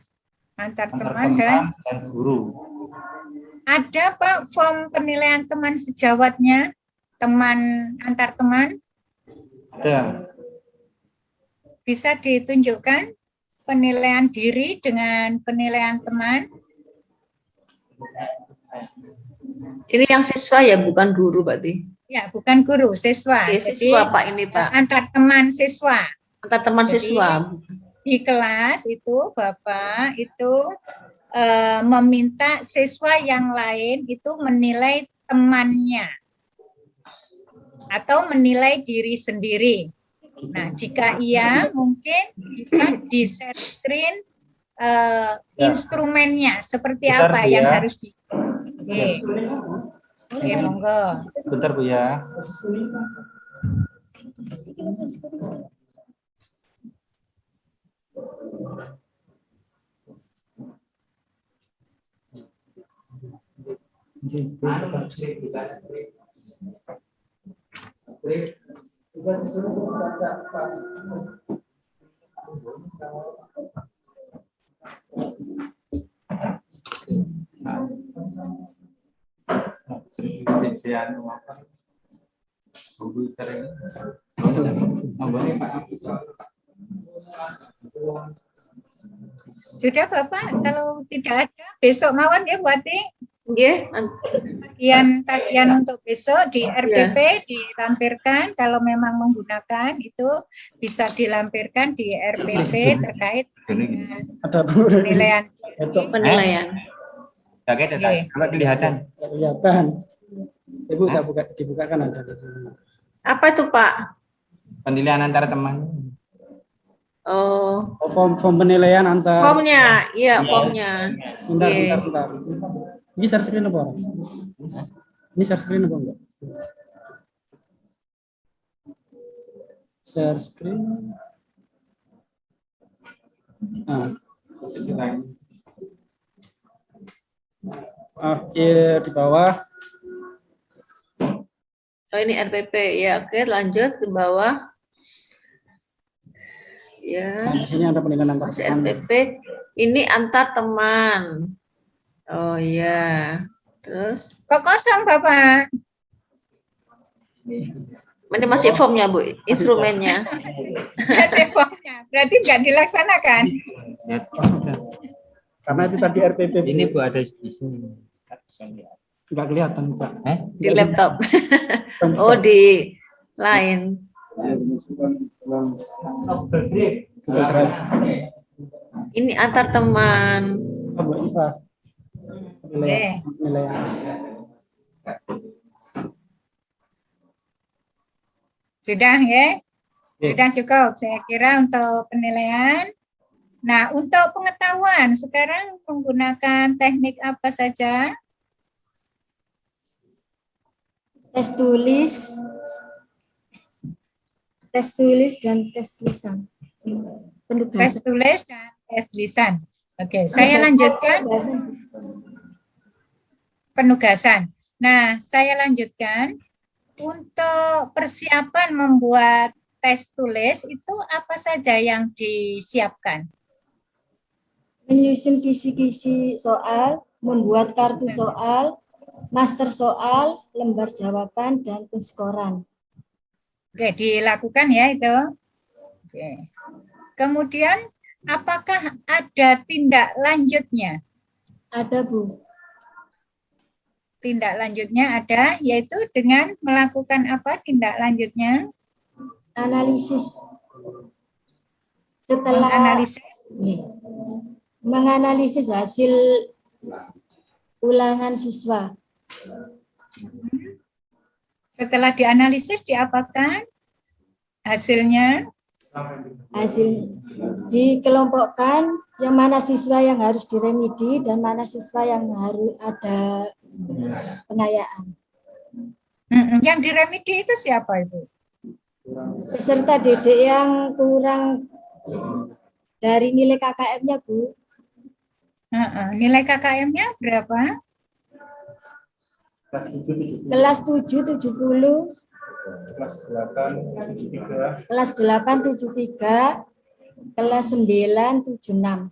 B: Antar
A: teman
B: dan guru.
A: ada Pak form penilaian teman sejawatnya, antar teman,
B: Ada.
A: bisa ditunjukkan penilaian diri dengan penilaian teman.
C: Ini yang siswa ya, bukan guru berarti.
A: Ya, bukan guru, siswa.
C: Oke, siswa Pak ini Pak.
A: Antar teman siswa.
C: Antar teman
A: Jadi,
C: siswa.
A: Di kelas itu Bapak itu meminta siswa yang lain itu menilai temannya atau menilai diri sendiri. Nah, jika iya mungkin bisa di-share screen instrumennya seperti
B: Bentar,
A: apa
B: Bu,
A: yang
B: ya.
A: harus di. Oke, monggo.
B: Bentar Bu ya.
A: Sudah Bapak, kalau tidak ada besok mawon ya Buati.
C: Nggih,
A: Tagihan untuk besok di RPP dilampirkan, kalau memang menggunakan itu bisa dilampirkan di RPP terkait dengan penilaian.
C: untuk penilaian.
A: Oke.
F: Kalau kelihatan.
D: Kelihatan. Ibu dibukakan ada.
C: Apa itu Pak?
F: Penilaian antar teman.
C: Oh,
D: Form penilaian antar.
C: formnya, iya formnya.
D: Bentar. Ini share screen apa? Ini share screen apa enggak? Share screen. Oke, di bawah.
C: Oh ini RPP ya, oke lanjut ke bawah. Ya,
D: Nah, di sini ada penilaian antar
C: masih
D: teman.
C: RPP. Ini antar teman. Oh ya, terus
A: Kok kosong Bapak?
C: ini masih formnya Bu, instrumennya.
A: Masih formnya. Berarti nggak dilaksanakan.
D: Karena itu tadi RPP.
F: Ini Bu ada di sini.
D: Enggak kelihatan, Pak.
C: Di laptop. Oh di lain. Ini antar teman.
D: Mbak Iva. Penilaian.
A: Sudah ya? Sudah cukup, saya kira untuk penilaian. Nah, untuk pengetahuan, sekarang menggunakan teknik apa saja?
E: Tes tulis dan tes lisan.
A: Tes
E: Penugasan.
A: tulis dan tes lisan. Oke, saya lanjutkan penugasan. Nah, saya lanjutkan. Untuk persiapan membuat tes tulis itu apa saja yang disiapkan?
E: Menyusun kisi-kisi soal, membuat kartu soal, master soal, lembar jawaban, dan penskoran.
A: Oke, dilakukan ya itu. Oke. Kemudian, apakah ada tindak lanjutnya?
E: Ada, Bu.
A: Tindak lanjutnya ada, yaitu dengan melakukan apa tindak lanjutnya?
E: Analisis. Setelah
A: Menganalisis.
E: menganalisis hasil ulangan siswa.
A: Setelah dianalisis, diapakan hasilnya?
E: Hasil dikelompokkan yang mana siswa yang harus diremedi dan mana siswa yang harus ada pengayaan.
A: Yang diremedi itu siapa itu?
E: Peserta didik yang kurang dari nilai KKM-nya, Bu.
A: Nilai KKM-nya berapa?
E: Kelas 7 70,
B: Kelas 8, 73.
E: kelas 8 73, kelas 9 76.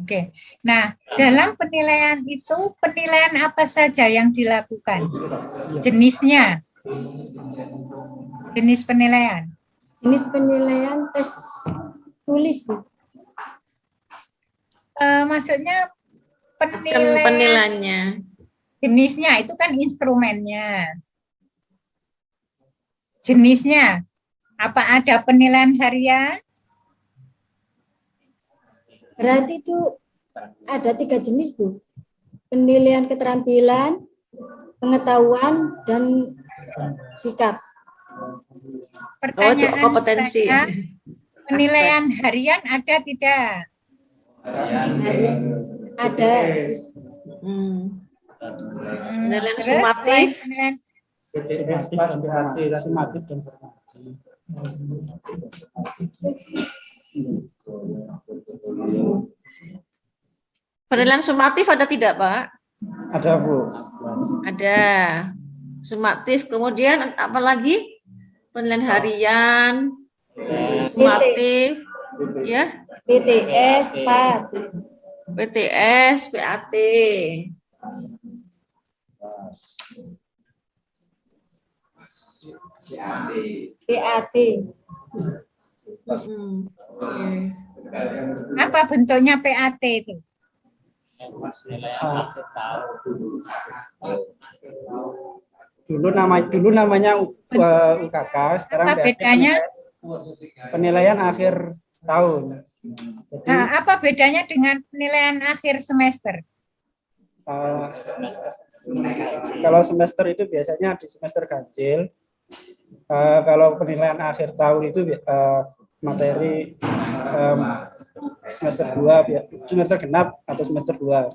A: Oke. Nah, dalam penilaian itu, penilaian apa saja yang dilakukan? Jenisnya? Jenis penilaian?
E: Jenis penilaian tes tulis, Bu.
A: Maksudnya
C: Macam
A: penilaian
C: penilaiannya.
A: jenisnya itu kan instrumennya. Jenisnya, apa ada penilaian harian?
E: Berarti itu ada 3 jenis, Bu. Penilaian keterampilan, pengetahuan, dan sikap.
C: Itu
A: Pertanyaan
C: kompetensi.
A: saya, penilaian harian ada tidak?
E: Ada.
C: Penilaian
A: Terus,
C: sumatif.
A: penilaian
B: Sumatif dan
C: Penilaian sumatif ada tidak, Pak?
B: ada, Bu.
C: Ada. Sumatif. Kemudian apa lagi? Penilaian harian, sumatif, ya,
E: PTS, PAT.
C: PTS, PAT.
E: PAT.
A: apa bentuknya PAT itu?
B: Dulu namanya UKK, sekarang
A: Apa bedanya?
B: penilaian akhir tahun. Jadi,
A: Nah, apa bedanya dengan penilaian akhir semester?
B: kalau semester itu biasanya di semester ganjil. Kalau penilaian akhir tahun itu materi semester 2, semester genap atau semester 2.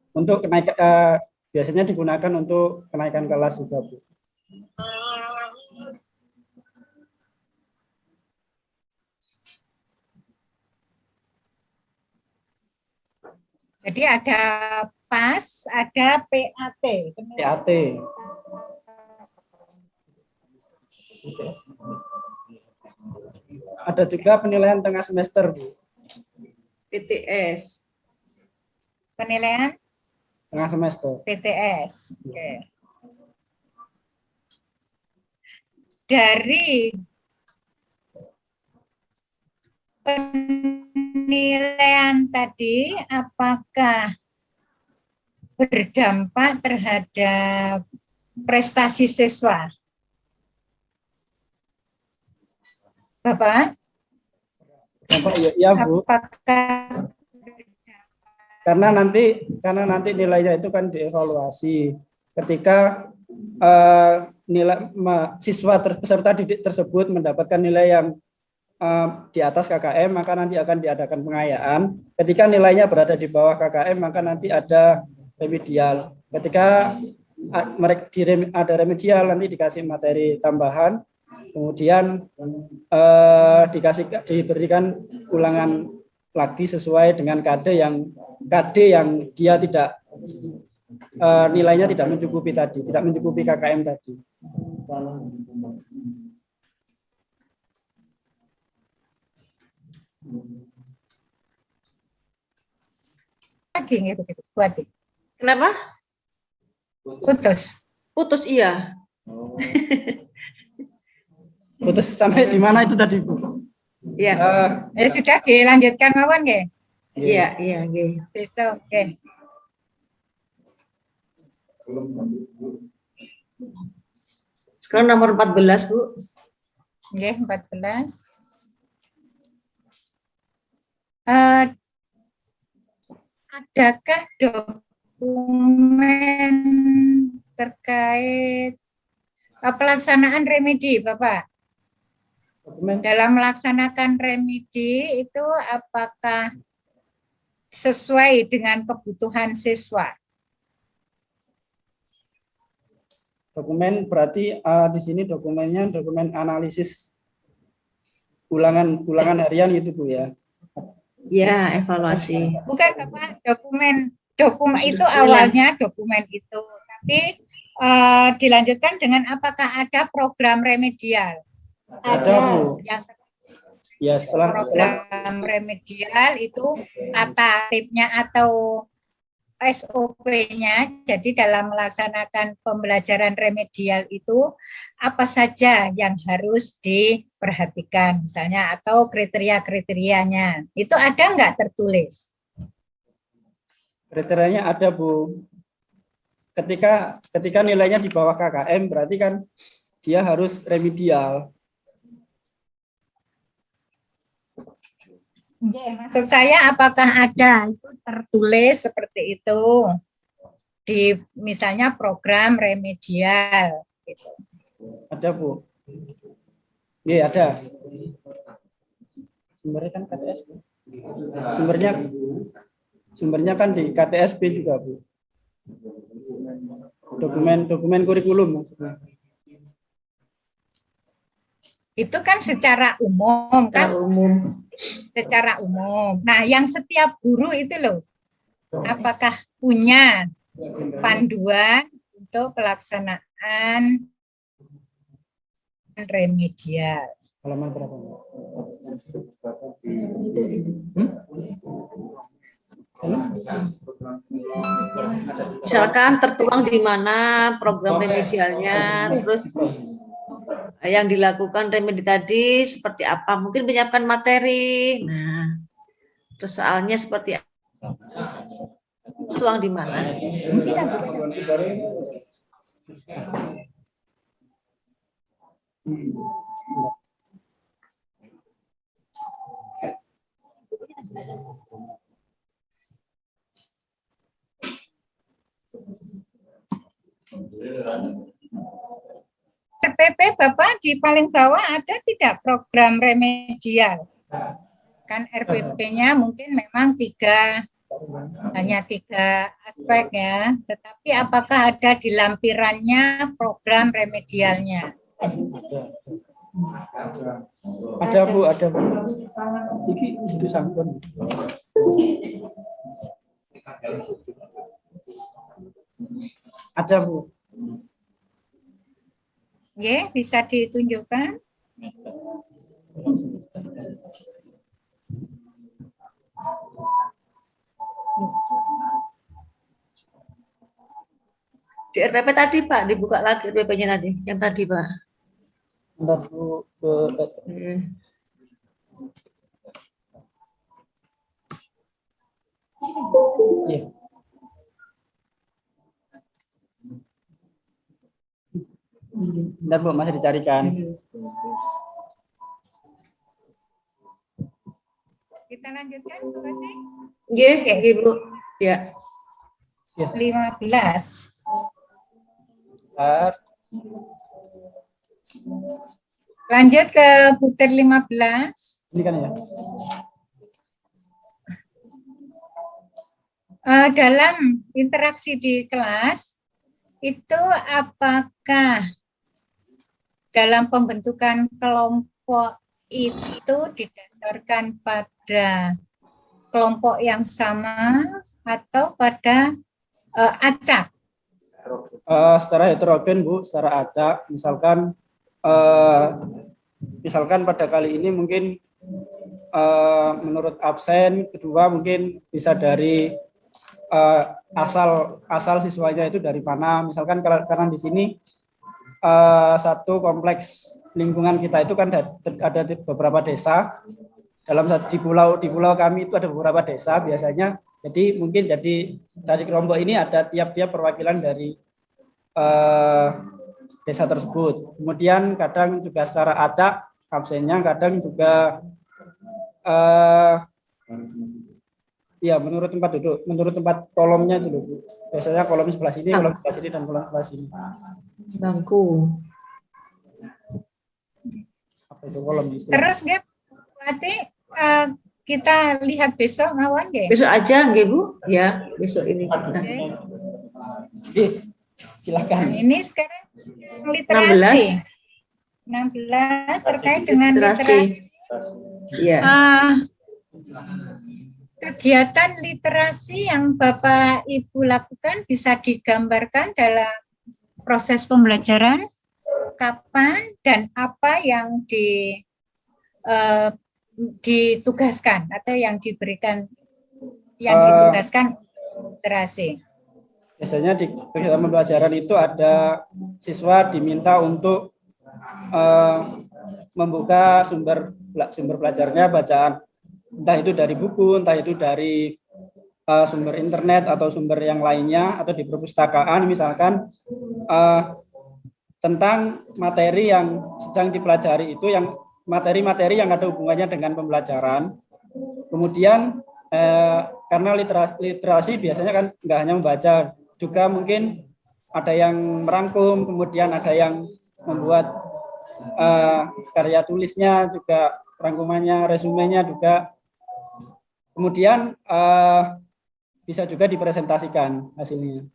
B: Untuk kenaikan biasanya digunakan untuk kenaikan kelas juga, Bu.
A: Jadi ada PAS, ada PAT.
B: PAT. Ada juga penilaian tengah semester, Bu.
C: PTS.
A: Penilaian
B: Tengah semester.
A: PTS. Oke. Dari penilaian tadi, apakah berdampak terhadap prestasi siswa? Bapak?
B: Ya, Bu.
A: Apakah
B: Karena nanti nilainya itu kan dievaluasi. Ketika siswa peserta didik tersebut mendapatkan nilai yang di atas KKM, maka nanti akan diadakan pengayaan. Ketika nilainya berada di bawah KKM, maka nanti ada remedial. Ketika ada remedial, nanti dikasih materi tambahan, kemudian diberikan ulangan lagi sesuai dengan KD yang dia tidak nilainya tidak mencukupi tadi, tidak mencukupi KKM tadi.
A: lagi gitu, buat
C: Kenapa?
A: putus?
C: Putus, iya.
B: Putus sampai di mana itu tadi, Bu?
C: Iya.
A: Sudah dilanjutkan mawon nggih?
C: Iya, iya, nggih.
A: Besok, oke.
C: Sekarang nomor 14, Bu.
A: Nggih, 14. Adakah dokumen terkait pelaksanaan remedi, Bapak?
B: Dokumen
A: Dalam melaksanakan remedi itu apakah sesuai dengan kebutuhan siswa?
H: Dokumen berarti di sini dokumennya dokumen analisis ulangan harian gitu Bu ya.
C: Ya, evaluasi.
A: Bukan Bapak, dokumen itu
C: Sudah
A: awalnya dokumen itu, tapi dilanjutkan dengan apakah ada program remedial?
H: Ada Bu.
A: Yang
H: Ya setelah
A: program remedial itu tata tertibnya atau SOP-nya, jadi dalam melaksanakan pembelajaran remedial itu apa saja yang harus diperhatikan misalnya atau kriteria-kriterianya, itu ada nggak tertulis?
H: kriterianya ada Bu. Ketika nilainya di bawah KKM berarti kan dia harus remedial.
A: Maksud saya apakah ada itu tertulis seperti itu di misalnya program remedial gitu.
H: Ada Bu. Iya ada. Sumbernya kan KTS Bu. Sumbernya kan di KTSP juga Bu. Dokumen kurikulum maksudnya.
A: Itu kan secara umum kan? Secara umum. Nah, yang setiap guru itu loh, apakah punya panduan untuk pelaksanaan remedial?
H: Halaman berapa?
C: Misalkan tertuang di mana program remedialnya, terus yang dilakukan remedi tadi seperti apa? Mungkin menyiapkan materi. Nah, terus soalnya seperti apa? Tuang di mana?
A: RPP Bapak di paling bawah ada tidak program remedial? Kan RPP-nya mungkin memang hanya tiga aspek ya, tetapi apakah ada di lampirannya program remedialnya?
H: Ada Bu, ada Bu. Iki itu sampun. Ada Bu.
A: Ya, bisa ditunjukkan.
C: Di RPP tadi Pak, dibuka lagi RPP-nya tadi, yang tadi Pak.
H: Bentar Bu. Iya. Bentar Bu, masih dicarikan.
A: Kita lanjutkan Bu Ati.
C: Nggih, Bu. Ya.
A: 15.
H: Bentar.
A: Lanjut ke butir 15.
H: Ini kan ya.
A: Dalam interaksi di kelas, itu apakah dalam pembentukan kelompok itu didasarkan pada kelompok yang sama atau pada acak?
H: Secara heterogen Bu, secara acak. Misalkan pada kali ini mungkin menurut absen, kedua mungkin bisa dari asal siswanya itu dari mana. Misalkan karena di sini satu kompleks lingkungan kita itu kan ada di beberapa desa. Di pulau kami itu ada beberapa desa biasanya. Jadi mungkin dari kelompok ini ada tiap-tiap perwakilan dari desa tersebut. Kemudian kadang juga secara acak absennya, kadang juga ya menurut tempat duduk, menurut tempat kolomnya dulu. Biasanya kolom sebelah sini, kolom sebelah sini, dan kolom sebelah sini.
C: Bangku.
H: Apa itu kolom itu?
A: Terus nggih, berarti kita lihat besok ngawan nggih?
C: Besok aja nggih Bu? Ya, besok ini kita.
H: Oke. Silakan.
A: Ini sekarang literasi. 16 terkait dengan literasi.
C: Iya.
A: Kegiatan literasi yang Bapak Ibu lakukan bisa digambarkan dalam proses pembelajaran, kapan dan apa yang ditugaskan atau yang diberikan, yang ditugaskan literasi.
H: Biasanya di kegiatan pembelajaran itu ada siswa diminta untuk membuka sumber belajarnya bacaan, entah itu dari buku, entah itu dari sumber internet atau sumber yang lainnya, atau di perpustakaan misalkan tentang materi yang sedang dipelajari itu, yang materi-materi yang ada hubungannya dengan pembelajaran. Kemudian karena literasi biasanya kan nggak hanya membaca, juga mungkin ada yang merangkum, kemudian ada yang membuat karya tulisnya juga, rangkumannya, resumenya juga. Kemudian bisa juga dipresentasikan hasilnya.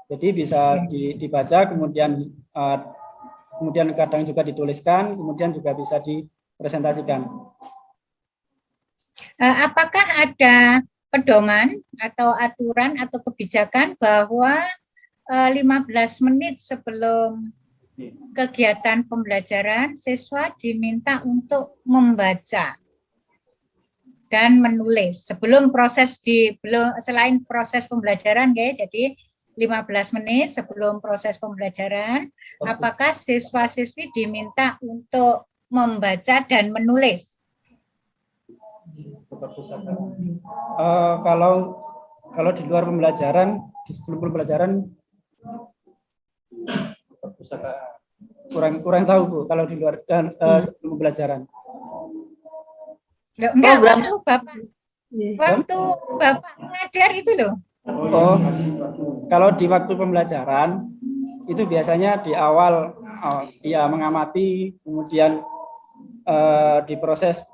H: Jadi bisa dibaca, kemudian kadang juga dituliskan, kemudian juga bisa dipresentasikan.
A: Apakah ada pedoman atau aturan atau kebijakan bahwa 15 menit sebelum kegiatan pembelajaran siswa diminta untuk membaca dan menulis sebelum selain proses pembelajaran, guys. Jadi 15 menit sebelum proses pembelajaran, apakah siswa-siswi diminta untuk membaca dan menulis?
H: Kalau di luar pembelajaran, di sebelum pembelajaran kurang tahu Bu, kalau di luar dan sebelum pembelajaran.
A: Enggak, waktu Bapak mengajar itu loh.
H: Oh, kalau di waktu pembelajaran itu biasanya di awal ya mengamati, kemudian diproses.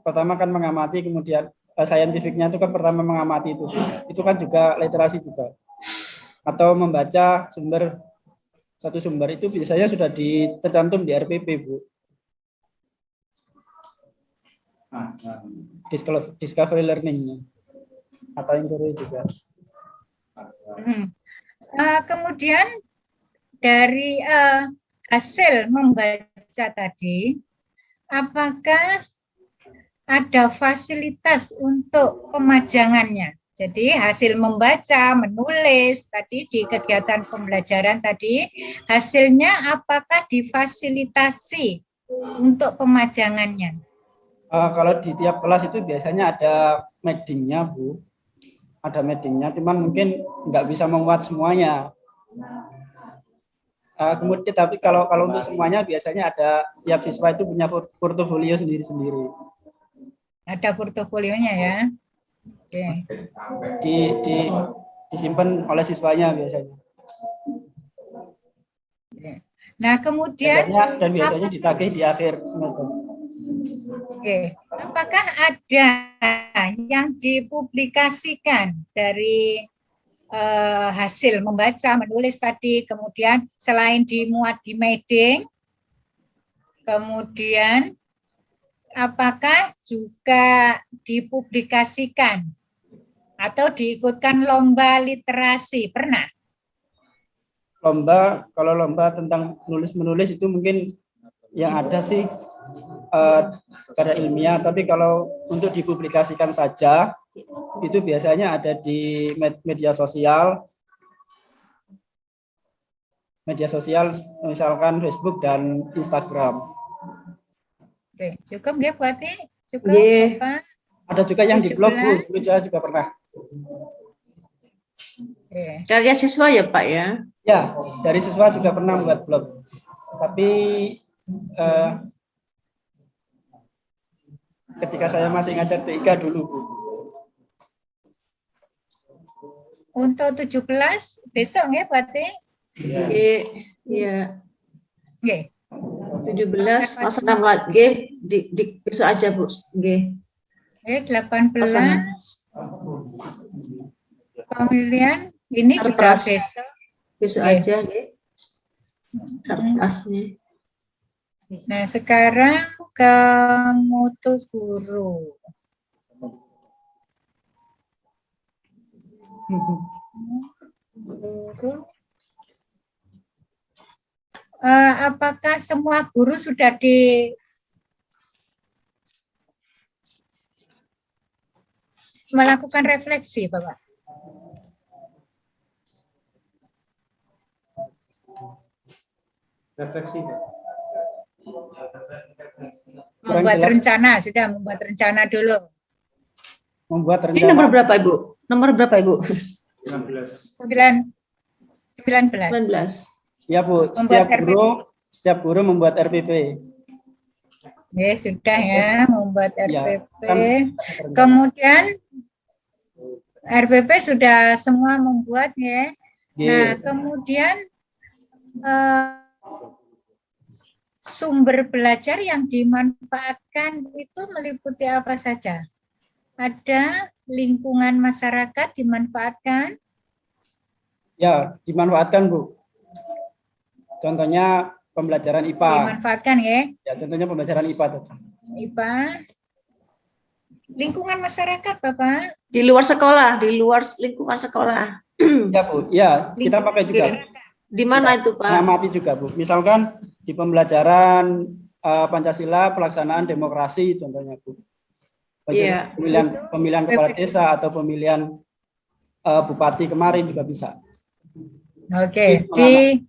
H: Pertama kan mengamati, kemudian saintifiknya itu kan pertama mengamati itu kan juga literasi juga, atau membaca satu sumber itu biasanya sudah tercantum di RPP Bu. Discovery learning atau inquiry juga.
A: Kemudian dari hasil membaca tadi, apakah ada fasilitas untuk pemajangannya? Jadi hasil membaca, menulis tadi di kegiatan pembelajaran tadi, hasilnya apakah difasilitasi untuk pemajangannya?
H: Kalau di tiap kelas itu biasanya ada madingnya Bu, ada madingnya, cuman mungkin nggak bisa memuat semuanya. Kemudian tapi kalau untuk semuanya biasanya ada, tiap siswa itu punya portofolio sendiri-sendiri.
A: Ada portofolionya ya. Oke.
H: Disimpan oleh siswanya biasanya.
A: Nah, kemudian
H: biasanya ditagih di akhir semester.
A: Oke. Apakah ada yang dipublikasikan dari hasil membaca, menulis tadi, kemudian selain dimuat di mading, kemudian apakah juga dipublikasikan atau diikutkan lomba literasi? Pernah?
H: Kalau lomba tentang menulis itu mungkin yang ada sih karya ilmiah, tapi kalau untuk dipublikasikan saja itu biasanya ada di media sosial misalkan Facebook dan Instagram.
A: Oke, cukup ya Bu Ati? Cukup Pak?
H: Ada juga yang di blog Bu, juga pernah.
A: Oke.
C: Karya siswa ya Pak ya?
H: Ya, dari siswa juga pernah membuat blog. Tapi ketika saya masih ngajar TIK dulu Bu.
A: Untuk 17 besok ya Bu Ati?
C: Iya.
A: Oke.
C: 17 masa 6 lagi di besok aja Bu. Oke.
A: 18 pemilihan ini juga besok.
C: besok
A: Oke.
C: aja nggih. Sarpasnya.
A: Nah, sekarang ke mutu guru. Guru. Apakah semua guru sudah melakukan refleksi, Bapak?
B: Refleksi, Pak.
A: Membuat
H: jelas.
A: rencana, sudah membuat rencana dulu.
H: Membuat
C: Ini
H: rencana.
C: nomor berapa Ibu? Nomor berapa Ibu?
B: 16.
A: 19.
H: Ya Bu,
A: Membuat
H: setiap guru membuat RPP.
A: Ya, sudah ya, membuat
H: Ya,
A: RPP.
H: kan-
A: Kemudian RPP sudah semua membuat ya. Nah, kemudian sumber belajar yang dimanfaatkan itu meliputi apa saja? Ada lingkungan masyarakat dimanfaatkan?
H: Ya, dimanfaatkan Bu. Contohnya pembelajaran IPA.
A: Dimanfaatkan ya,
H: Ya, contohnya pembelajaran IPA.
A: IPA. Lingkungan masyarakat, Bapak?
C: Di luar sekolah, di luar lingkungan sekolah.
H: Ya Bu, ya kita pakai juga.
C: Di mana itu Pak?
H: Mengamati juga Bu. Misalkan di pembelajaran Pancasila pelaksanaan demokrasi contohnya Bu.
C: Iya.
H: Pemilihan kepala desa atau pemilihan bupati kemarin juga bisa.
A: Oke, di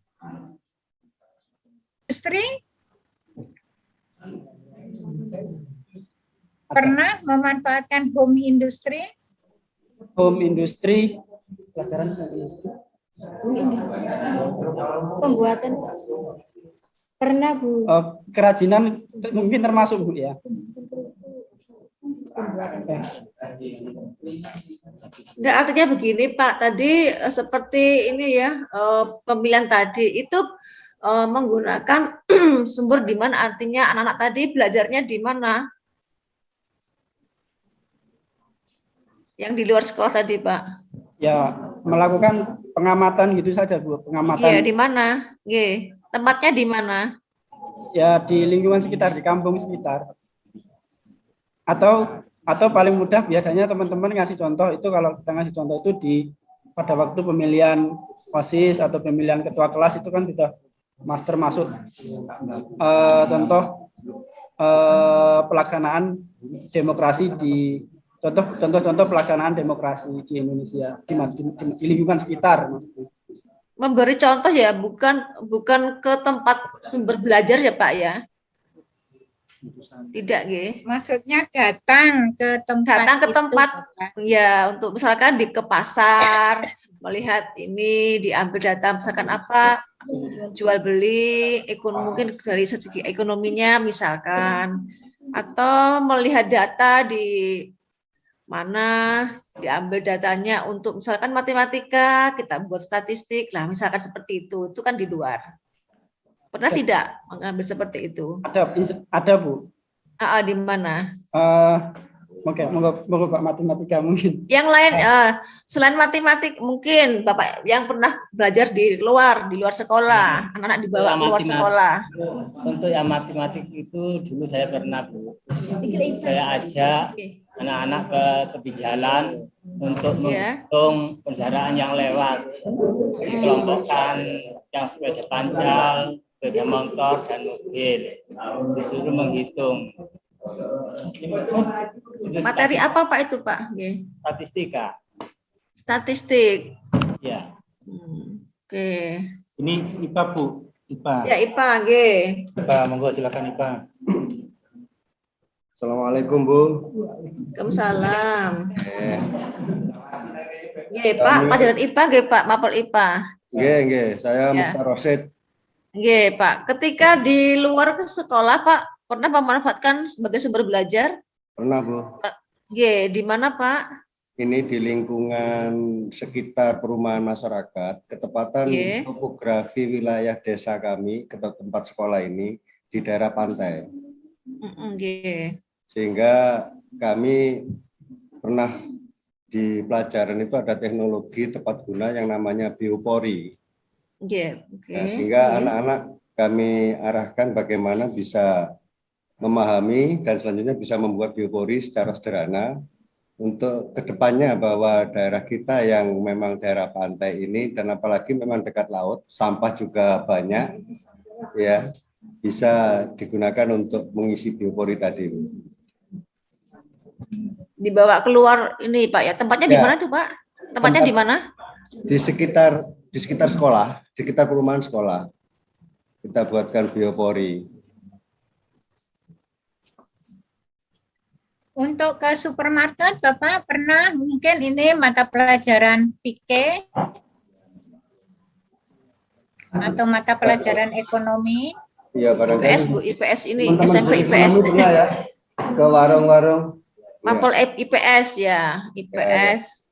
A: industri pernah memanfaatkan home industry?
H: Home industry, pelajaran industri.
E: Pembuatan pernah Bu.
H: Kerajinan mungkin termasuk Bu ya.
C: Nah, artinya begini Pak, tadi seperti ini ya, pemilihan tadi itu menggunakan sumber di mana, artinya anak-anak tadi belajarnya di mana? Yang di luar sekolah tadi Pak.
H: Ya, melakukan pengamatan gitu saja Bu, pengamatan.
C: Iya, di mana? Nggih. Tempatnya di mana?
H: Ya di lingkungan sekitar, di kampung sekitar. Atau paling mudah biasanya teman-teman ngasih contoh itu, kalau kita ngasih contoh itu pada waktu pemilihan OSIS atau pemilihan ketua kelas itu kan sudah master masuk contoh pelaksanaan demokrasi di contoh pelaksanaan demokrasi di Indonesia di lingkungan sekitar.
C: Memberi contoh ya, bukan ke tempat sumber belajar ya Pak ya. Tidak, nggih.
A: Maksudnya datang ke tempat
C: Ya, untuk misalkan ke pasar, melihat ini, diambil data misalkan apa, jual beli, mungkin dari segi ekonominya misalkan, atau melihat data di mana, diambil datanya untuk misalkan matematika, kita buat statistik, lah misalkan seperti itu kan di luar. Pernah tidak mengambil seperti itu?
H: Ada Bu.
C: Di mana?
H: Oke, monggo Pak, matematika mungkin.
C: Yang lain selain matematik mungkin Bapak yang pernah belajar di luar sekolah, anak-anak dibawa keluar sekolah.
F: Untuk yang matematik itu dulu saya pernah Bu. Saya ajak anak-anak ke tepi jalan untuk menghitung kendaraan yang lewat, dikelompokkan yang sepeda panjang, sepeda motor dan mobil, disuruh menghitung.
C: Materi apa Pak itu Pak?
F: Statistika.
C: Statistik.
F: Ya.
C: Oke.
B: Ini IPA Bu, IPA.
C: Ya IPA, nggih.
B: IPA, monggo silakan IPA.
I: Assalamualaikum Bu.
C: Waalaikumsalam. Nggih Pak, pelajaran IPA nggih Pak, mapel IPA.
I: Nggih, saya Mukhtar Rosid.
C: Nggih Pak, ketika di luar sekolah Pak, pernah memanfaatkan sebagai sumber belajar?
I: Pernah Bu.
C: Nggih, di mana Pak?
I: Ini di lingkungan sekitar perumahan masyarakat, ketepatan topografi wilayah desa kami ke tempat sekolah ini di daerah pantai. Sehingga kami pernah di pelajaran itu ada teknologi tepat guna yang namanya biopori. Nah, sehingga anak-anak kami arahkan bagaimana bisa memahami dan selanjutnya bisa membuat biopori secara sederhana untuk kedepannya, bahwa daerah kita yang memang daerah pantai ini dan apalagi memang dekat laut, sampah juga banyak, ya bisa digunakan untuk mengisi biopori tadi.
C: Dibawa keluar ini Pak ya, tempatnya di mana tuh Pak? Tempatnya di mana?
I: Di sekitar sekolah, di sekitar perumahan sekolah kita buatkan biopori.
A: Untuk ke supermarket, Bapak pernah mungkin ini mata pelajaran fikih atau mata pelajaran ekonomi?
I: Iya, barangkali.
C: IPS Bu, IPS ini, SMP IPS.
I: Ya, ke warung-warung.
C: Mapel IPS ya, IPS.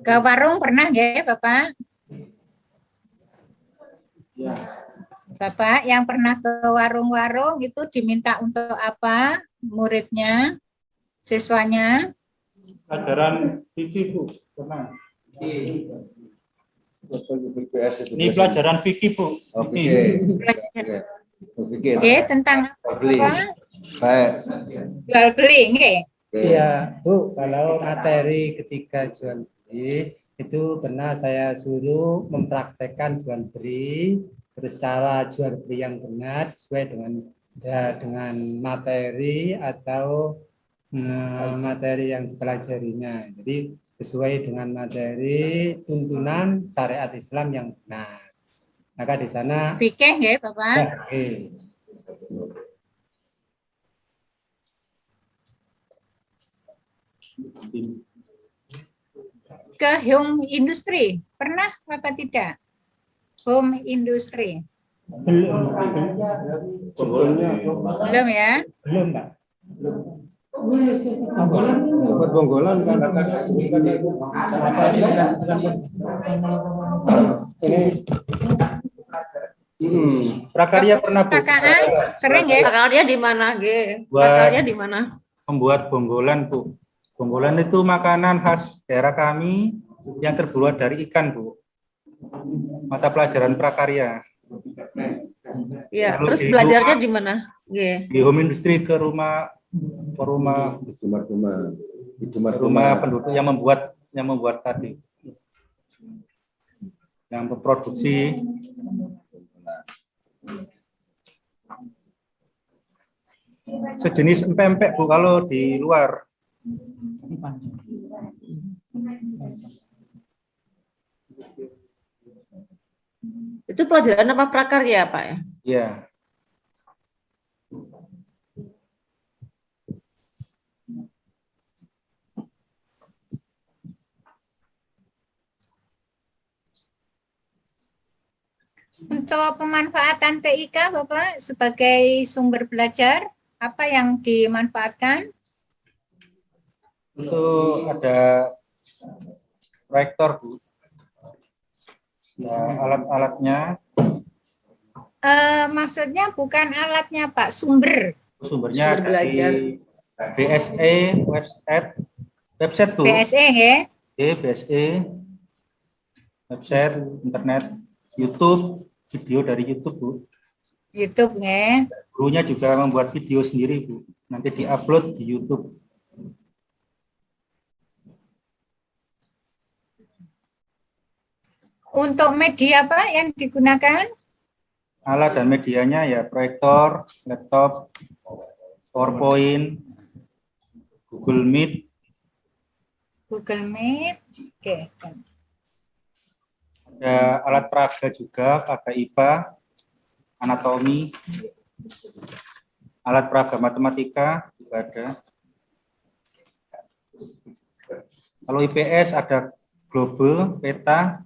A: Ke warung pernah nggak Bapak? Bapak yang pernah ke warung-warung itu diminta untuk apa muridnya, siswanya?
B: Pelajaran fikih Bu, pernah. Ini pelajaran fikih Bu.
A: Oke, tentang apa? Jual beli, nggih.
J: Iya, Bu, kalau materi ketika jual beli itu pernah saya suruh mempraktekkan jual beli, terus cara jual beli yang benar sesuai dengan materi atau materi yang dipelajarinya. Jadi sesuai dengan materi tuntunan syariat Islam yang benar. Maka di sana
A: fikih nggih, Bapak. Ke home industry pernah apa tidak? Home industry.
J: Belum
A: ya?
J: Belum, Pak.
I: Buat bonggolan kan.
B: Prakarya pernah Bu.
A: Sering ya?
C: Prakarya di mana, Ge? Prakarya di mana?
B: Membuat bonggolan Bu. Bonggolan itu makanan khas daerah kami yang terbuat dari ikan Bu. Mata pelajaran prakarya.
C: Ya, terus belajarnya di mana? Ge?
B: Di home industry ke rumah penduduk yang membuat tadi, yang memproduksi. Sejenis empek-empek Bu kalau di luar.
C: Itu pelajaran apa prakarya Pak ya?
B: Iya.
A: Untuk pemanfaatan TIK Bapak sebagai sumber belajar, apa yang dimanfaatkan?
B: Untuk ada proyektor Bu. Ya, alat-alatnya.
A: Maksudnya bukan alatnya Pak, sumbernya
B: dari BSE website Bu.
A: BSE ya?
B: BSE website internet, YouTube, video dari YouTube Bu.
A: YouTube ya.
B: Gurunya juga membuat video sendiri Bu. Nanti diupload di YouTube.
A: Untuk media Pak yang digunakan?
B: Alat dan medianya ya proyektor, laptop, PowerPoint, Google Meet.
A: Oke.
B: Ada alat peraga juga, peraga IPA, anatomi, alat peraga matematika juga ada. Kalau IPS ada global, peta.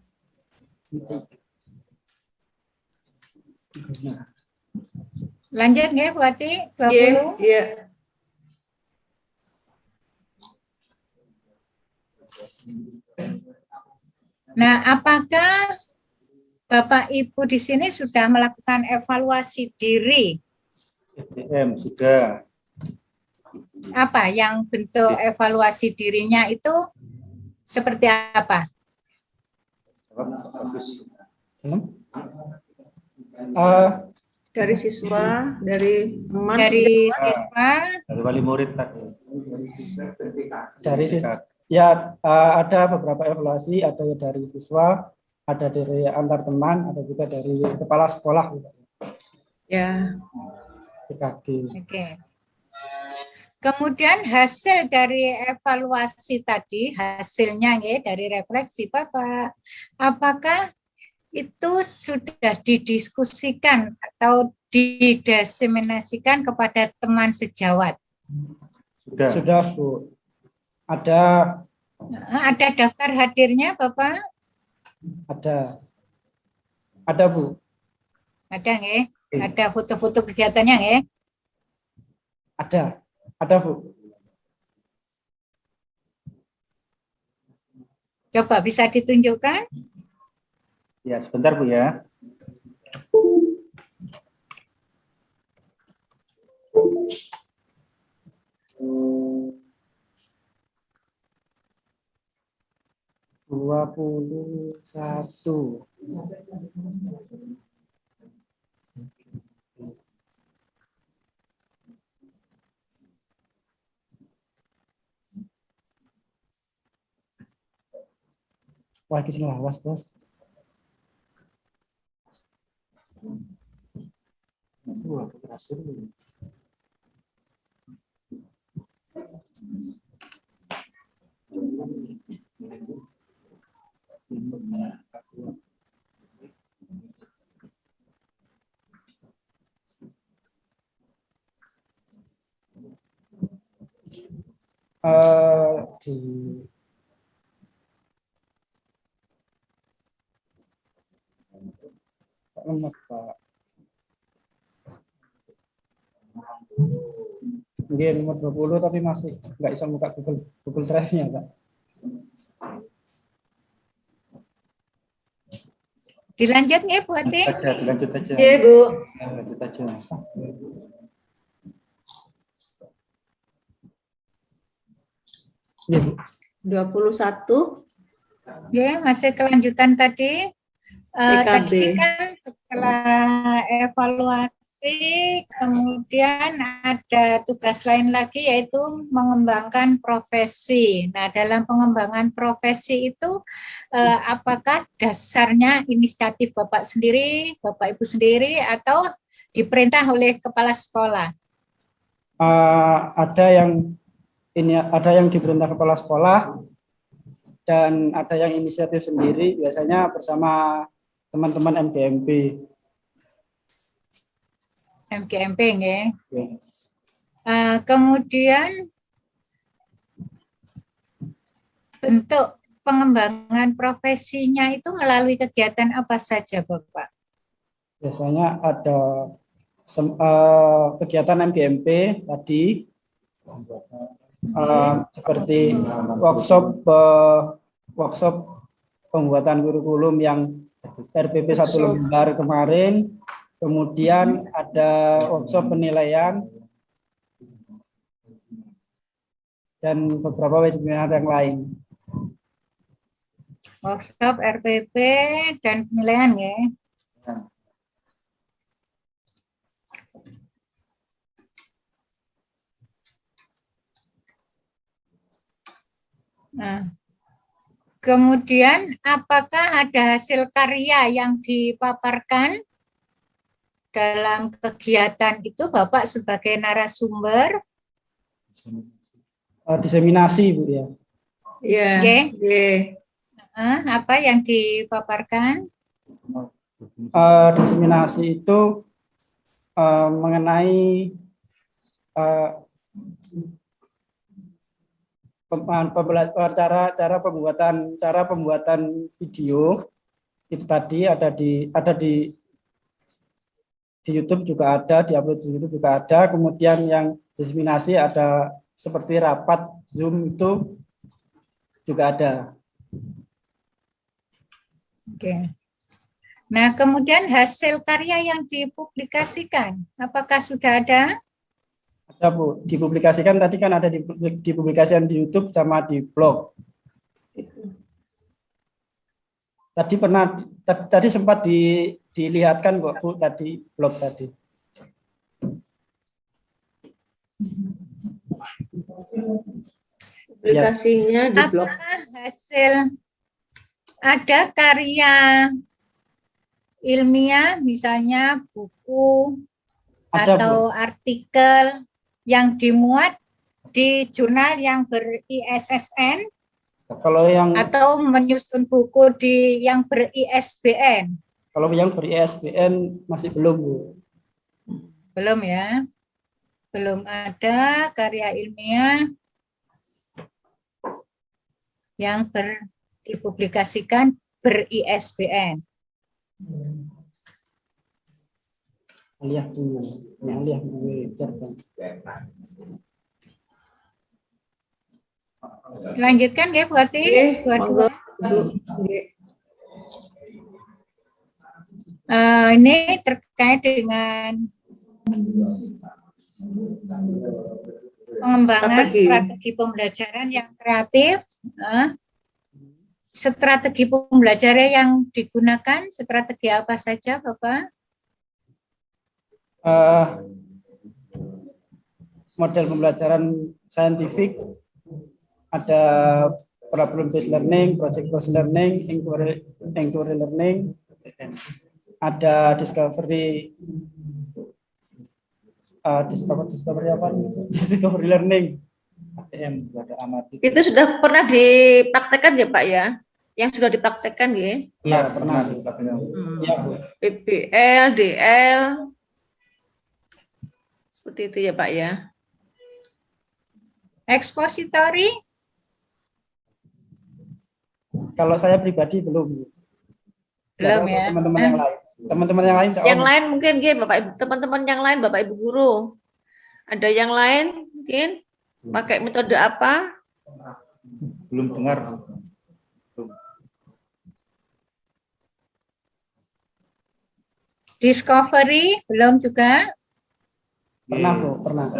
A: Lanjut nggak Bu Ati? 20?
C: Iya.
A: Nah, apakah Bapak Ibu di sini sudah melakukan evaluasi diri?
B: SDM sudah.
A: apa yang bentuk evaluasi dirinya itu seperti apa?
B: Bagus.
C: Dari siswa, dari teman,
A: Dari siswa,
B: Dari wali murid tadi.
H: Dari ya ada beberapa evaluasi, ada dari siswa, ada dari antar teman, ada juga dari kepala sekolah.
C: ya.
H: PKG.
A: Oke. Kemudian hasil dari evaluasi tadi, hasilnya ya, dari refleksi Bapak, apakah itu sudah didiskusikan atau didiseminasikan kepada teman sejawat?
H: Sudah Bu. Ada
A: daftar hadirnya Bapak?
H: Ada Bu.
A: Ada nggih? Ada foto-foto kegiatannya nggih?
H: Ada Bu.
A: Coba bisa ditunjukkan?
B: Ya, sebentar Bu ya.
H: Dua puluh satu. Wah, kisah lawas, Bos. Di Pak. Mungkin nomor 20 tapi masih nggak bisa buka Google Drive-nya, Pak.
A: Dilanjut nggih Bu Ati?
B: Dilanjut aja.
C: Iya, Bu.
B: Lanjut aja.
H: Iya, Bu.
C: 21.
A: Ya, masih kelanjutan tadi.
C: PKB.
A: Tadi kan setelah evaluasi, kemudian ada tugas lain lagi yaitu mengembangkan profesi. Nah, dalam pengembangan profesi itu apakah dasarnya inisiatif Bapak sendiri, Bapak Ibu sendiri, atau diperintah oleh kepala sekolah?
H: Ada yang diperintah kepala sekolah dan ada yang inisiatif sendiri, biasanya bersama teman-teman MGMP.
A: MGMP nggih. Kemudian bentuk pengembangan profesinya itu melalui kegiatan apa saja, Bapak?
H: Biasanya ada kegiatan MGMP tadi, seperti workshop pembuatan kurikulum yang RPP 1 lembar kemarin, kemudian ada workshop penilaian dan beberapa webinar yang lain.
A: Workshop RPP dan penilaian ya. Nah, kemudian apakah ada hasil karya yang dipaparkan dalam kegiatan itu Bapak sebagai narasumber?
H: Diseminasi, Bu ya.
A: Iya. Apa yang dipaparkan?
H: Diseminasi itu mengenai cara pembuatan video itu tadi ada di YouTube juga ada, di upload di YouTube juga ada. Kemudian yang diseminasi ada seperti rapat Zoom itu juga ada.
A: Oke. Nah, kemudian hasil karya yang dipublikasikan, apakah sudah ada?
H: Ada Bu, dipublikasikan tadi kan ada dipublikasikan di YouTube sama di blog. Tadi sempat dilihatkan kok Bu tadi blog tadi.
C: Publikasinya di blog.
A: Apakah hasil ada karya ilmiah, misalnya buku
H: Ada,
A: atau artikel yang dimuat di jurnal yang ber-ISSN
H: Kalau yang
A: atau menyusun buku yang ber-ISBN?
H: Kalau yang ber-ISBN masih belum Bu.
A: Belum ya? Belum ada karya ilmiah yang dipublikasikan ber-ISBN. Lanjutkan ya Bu Ati. Ini terkait dengan pengembangan strategi pembelajaran yang kreatif. Strategi pembelajaran yang digunakan, strategi apa saja Bapak?
H: Model pembelajaran saintifik, ada problem based learning, project based learning, inquiry learning, ada discovery discovery learning.
C: Itu sudah pernah dipraktekkan ya Pak ya? Yang sudah dipraktekkan ya?
H: Iya, pernah. Ya, Bu.
C: PBL, DL, seperti itu ya Pak ya?
A: Expository?
H: Kalau saya pribadi belum.
A: Belum ya?
H: Teman-teman yang lain. Teman-teman yang lain.
C: Yang lain mungkin Bapak Ibu, teman-teman yang lain Bapak Ibu guru. Ada yang lain mungkin pakai metode apa?
B: Belum dengar.
A: Discovery belum juga?
H: Pernah Bu, pernah.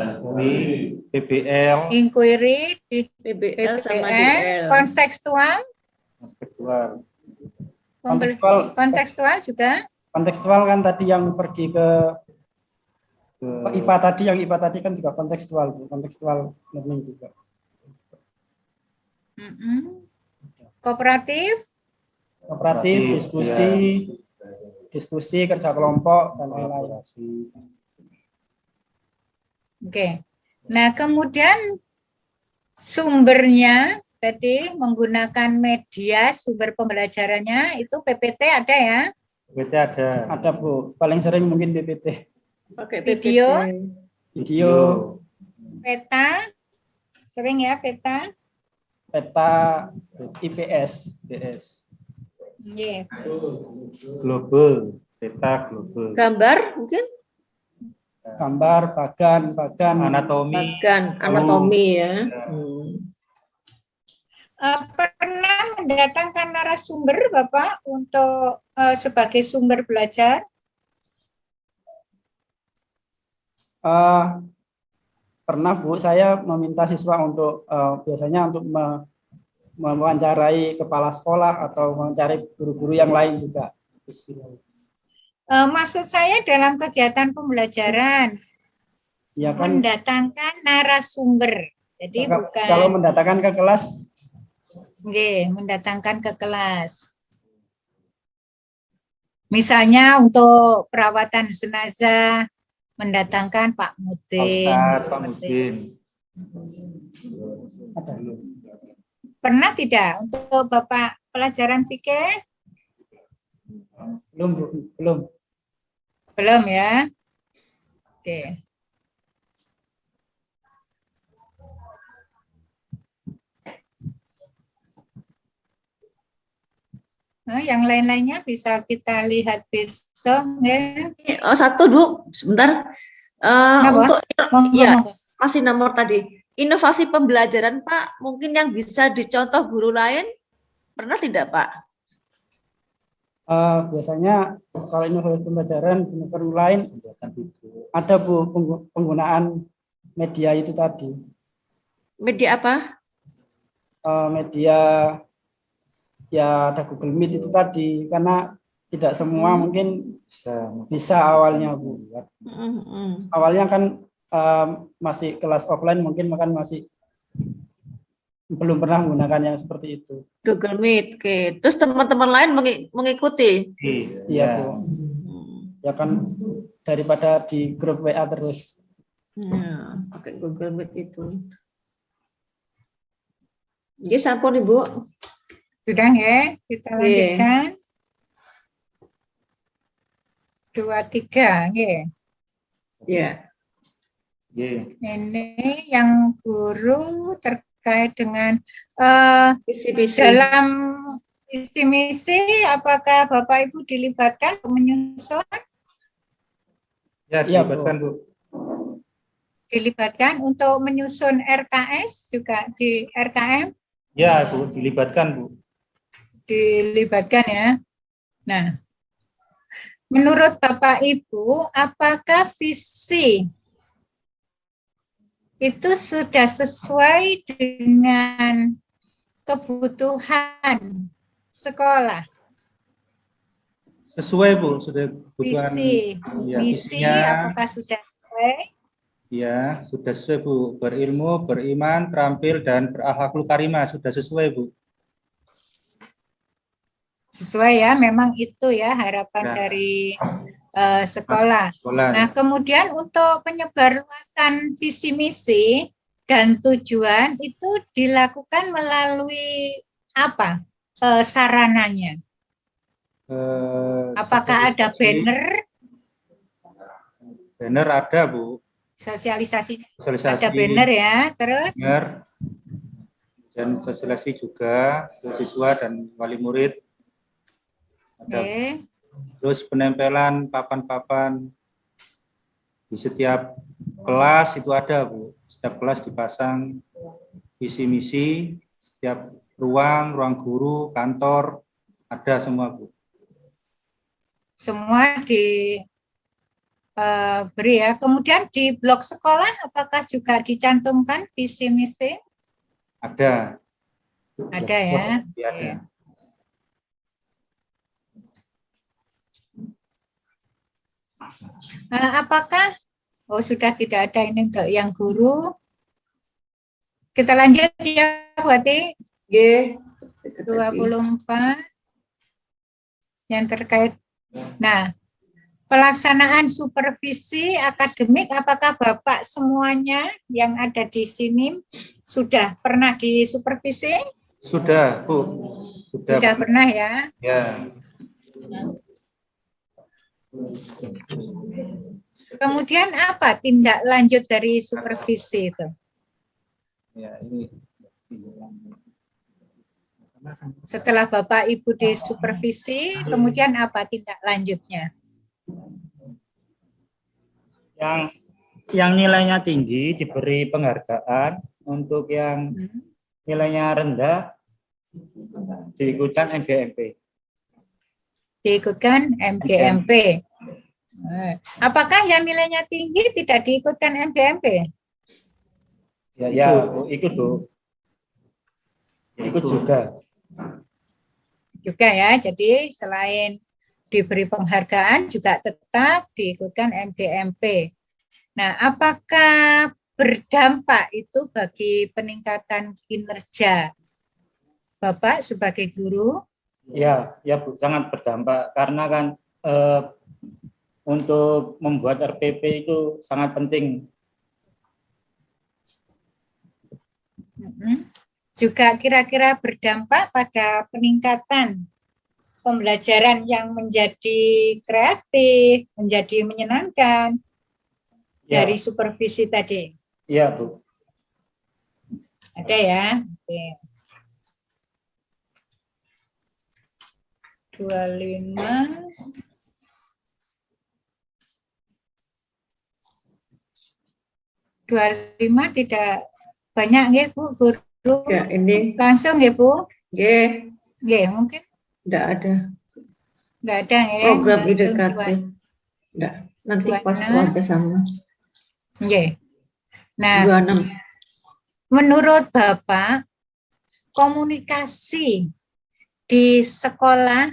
B: PBL.
A: Inquiry,
C: PBL sama
A: PBL,
C: DL.
A: kontekstual? Kontekstual juga?
H: Kontekstual kan tadi yang pergi ke IPA tadi, yang IPA tadi kan juga kontekstual, Bu. Kontekstual learning juga.
A: Kooperatif?
H: Kooperatif, diskusi, kerja kelompok, dan lain-lain.
A: Oke. Nah, kemudian sumbernya tadi menggunakan media sumber pembelajarannya itu PPT ada ya?
B: PPT ada.
H: Ada Bu, paling sering mungkin PPT.
C: Pakai
A: Video?
H: Video.
A: Peta? Sering ya peta?
H: Peta IPS.
A: Yes.
B: Global, peta global.
C: Gambar mungkin?
H: Gambar, bagan,
B: anatomi.
C: Anatomi ya.
A: Pernah mendatangkan narasumber Bapak untuk sebagai sumber belajar?
H: Pernah Bu, saya meminta siswa untuk biasanya untuk mewawancarai kepala sekolah atau mewawancarai guru-guru yang lain juga.
A: Maksud saya dalam kegiatan pembelajaran
H: Ya kan,
A: mendatangkan narasumber. Jadi bukan
H: kalau mendatangkan ke kelas.
A: Mendatangkan ke kelas. Misalnya untuk perawatan jenazah mendatangkan Pak Mudin.
B: Pak Mudin.
A: Pernah tidak untuk Bapak pelajaran fikih?
H: Belum, Bu. Belum.
A: Belum ya. Oke. Nah, yang lain-lainnya bisa kita lihat besok ya.
C: Oh, satu Bu, sebentar. Untuk masih nomor tadi. Inovasi pembelajaran Pak, mungkin yang bisa dicontoh guru lain, pernah tidak Pak?
H: Biasanya kalau inovasi pembelajaran guru lain ada Bu, penggunaan media itu tadi.
C: Media apa?
H: Media ya ada Google Meet itu tadi, karena tidak semua mungkin bisa awalnya, Bu. Awalnya kan masih kelas offline, mungkin masih belum pernah menggunakan yang seperti itu.
C: Google Meet, oke. Terus teman-teman lain mengikuti?
H: Iya, Bu. Ya kan daripada di grup WA terus.
C: Ya, pakai Google Meet itu. Jadi sampun Ibu.
A: Sudah ya, kita lanjutkan. 2, 3, ya.
C: Ya.
A: Ini yang guru terkait dengan
C: visi-misi.
A: dalam visi misi, apakah Bapak Ibu dilibatkan menyusun?
B: Ya, dilibatkan, Bu.
A: Dilibatkan untuk menyusun RKS juga di RKM?
B: Ya, Bu, dilibatkan, Bu.
A: Dilibatkan ya. Nah, menurut Bapak Ibu, apakah visi itu sudah sesuai dengan kebutuhan sekolah?
B: Sesuai, Bu, sudah kebutuhan.
A: Misi, apakah sudah sesuai?
B: Ya, sudah sesuai, Bu. Berilmu, beriman, terampil, dan berakhlakul karimah. Sudah sesuai, Bu.
A: Sesuai ya, memang itu ya harapan dari sekolah. Nah, kemudian untuk penyebarluasan visi misi dan tujuan itu dilakukan melalui apa sarananya? Apakah ada banner?
B: Banner ada, Bu.
A: Sosialisasinya ada banner ya, terus?
B: Banner. Dan sosialisasi juga ke siswa dan wali murid. Ada. Terus penempelan papan-papan di setiap kelas itu ada, Bu. Setiap kelas dipasang visi misi, setiap ruang guru, kantor ada semua, Bu.
A: Semua diberi ya. Kemudian di blog sekolah apakah juga dicantumkan visi misi?
B: Ada.
A: Ada ya.
B: Ada.
A: Apakah sudah tidak ada ini untuk yang guru? Kita lanjut ya, berarti 24 yang terkait. Nah, pelaksanaan supervisi akademik, apakah Bapak semuanya yang ada di sini sudah pernah disupervisi?
B: Sudah, Bu.
A: Sudah pernah ya?
B: Ya.
A: Kemudian apa tindak lanjut dari supervisi itu?
B: Ya, ini.
A: Setelah Bapak Ibu disupervisi, kemudian apa tindak lanjutnya?
B: Yang nilainya tinggi diberi penghargaan, untuk yang nilainya rendah diikutkan MGMP.
A: Diikutkan MGMP. Apakah yang nilainya tinggi tidak diikutkan MGMP?
B: Ya, ikut, Bu. Ikut juga.
A: Juga ya, jadi selain diberi penghargaan juga tetap diikutkan MGMP. Nah, apakah berdampak itu bagi peningkatan kinerja Bapak sebagai guru?
B: Ya, Bu, sangat berdampak karena kan untuk membuat RPP itu sangat penting.
A: Juga kira-kira berdampak pada peningkatan pembelajaran yang menjadi kreatif, menjadi menyenangkan dari supervisi tadi.
B: Iya, Bu.
A: Ada ya. Oke. 25. Tidak banyak nggih, Bu, guru.
C: Ya, ini
A: langsung nggih, Bu?
C: Nggih.
A: Nggih, mungkin.
C: Enggak ada.
A: Enggak ada nggih.
C: Program IDKT. Enggak. Nanti pas keluarga sama.
A: Nggih. Nah,
C: 26.
A: menurut Bapak, komunikasi di sekolah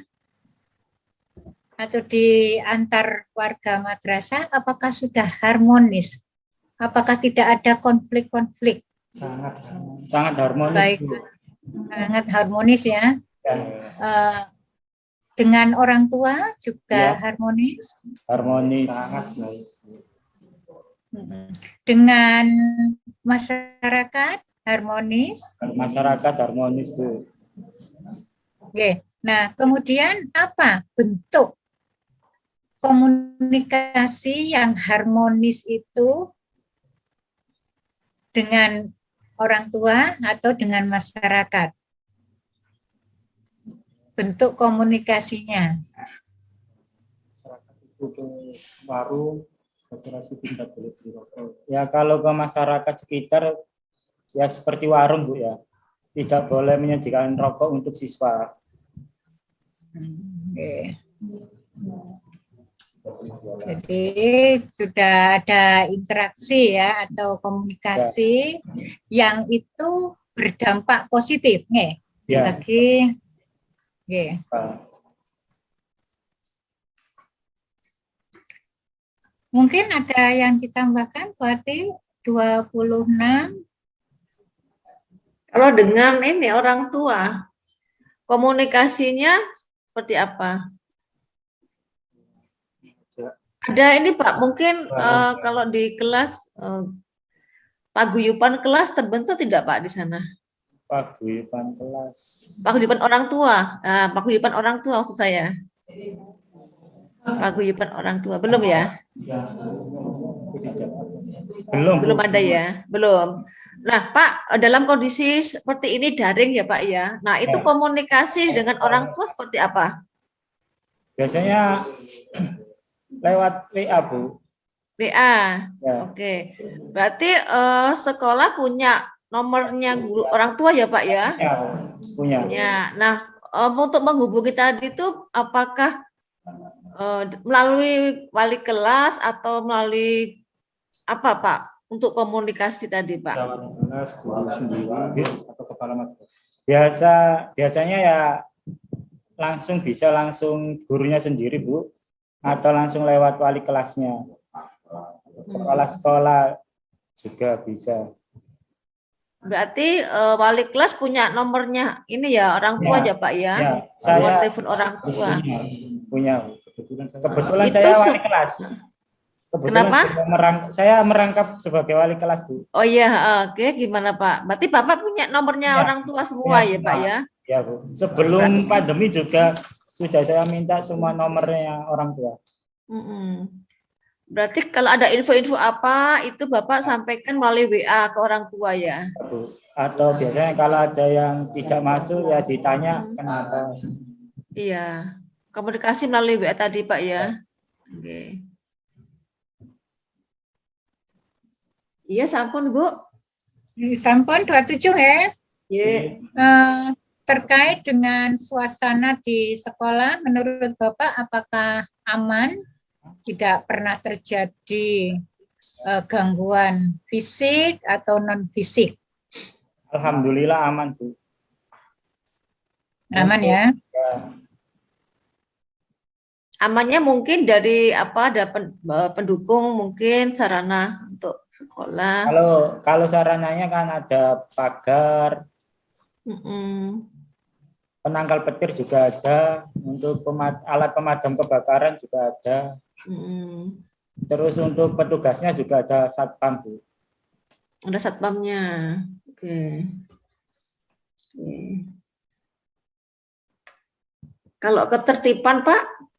A: atau di antar warga madrasah apakah sudah harmonis? Apakah tidak ada konflik-konflik?
F: Sangat harmonis.
A: Baik,
F: Bu.
A: sangat harmonis ya.
F: Ya,
A: Dengan orang tua juga
F: Ya.
A: harmonis.
F: harmonis. Sangat baik.
A: Dengan masyarakat harmonis.
F: Masyarakat harmonis, Bu.
A: Oke. Nah, kemudian apa bentuk komunikasi yang harmonis itu dengan orang tua atau dengan masyarakat? Bentuk komunikasinya.
F: Masyarakat itu ke warung, asuransi tidak boleh beli rokok. Ya kalau ke masyarakat sekitar ya seperti warung, Bu ya. Tidak boleh menyediakan rokok untuk siswa.
A: Oke. Jadi sudah ada interaksi ya atau komunikasi yang itu berdampak positif nih
F: Ya.
A: bagi oke. Mungkin ada yang ditambahkan berarti 26.
C: Kalau dengan ini orang tua, komunikasinya seperti apa? Ada ini Pak, mungkin kalau di kelas paguyuban kelas terbentuk tidak Pak di sana?
F: Paguyuban kelas.
C: Paguyuban orang tua, paguyuban orang tua maksud saya. Paguyuban orang tua belum ya? Belum ada ya, belum. Nah Pak, dalam kondisi seperti ini daring ya Pak ya. Nah itu komunikasi dengan orang tua seperti apa?
F: Biasanya lewat WA, Bu.
C: WA.
F: Ya.
C: Oke. Berarti sekolah punya nomornya guru orang tua ya Pak ya?
F: Ya, punya.
C: Ya. Nah, untuk menghubungi tadi itu apakah melalui wali kelas atau melalui apa Pak untuk komunikasi tadi Pak?
F: Guru sendiri atau kepala madrasah. Biasanya ya langsung gurunya sendiri, Bu, atau langsung lewat wali kelasnya. Kepala sekolah juga bisa.
C: Berarti wali kelas punya nomornya ini ya orang tua aja Pak ya?
F: Ya,
C: Nomor telepon orang tua.
F: Punya. Kebetulan
C: Itu
F: saya wali kelas.
C: Kenapa?
F: Saya merangkap sebagai wali kelas, Bu.
C: Oh iya, oke. Gimana Pak? Berarti Bapak punya nomornya
F: Ya.
C: orang tua semua ya Pak ya?
F: Ya, Bu. Sebelum pandemi juga sudah saya minta semua nomornya orang tua.
C: Berarti kalau ada info-info apa itu Bapak sampaikan melalui WA ke orang tua ya?
F: Bu. Atau biasanya kalau ada yang tidak masuk ya ditanya kenapa.
C: Iya, komunikasi melalui WA tadi Pak ya? Oke. Iya, sampun Bu.
A: Sampun 27 ya.
C: Iya.
A: Terkait dengan suasana di sekolah, menurut Bapak apakah aman? Tidak pernah terjadi gangguan fisik atau non fisik?
F: Alhamdulillah aman, Bu.
A: Aman ya?
C: Amannya mungkin dari apa? Ada pendukung mungkin sarana untuk sekolah.
F: Kalau sarananya kan ada pagar, penangkal petir juga ada, untuk alat pemadam kebakaran juga ada. Terus untuk petugasnya juga ada satpam, Bu.
C: Ada satpamnya. Oke. Kalau ketertiban, Pak?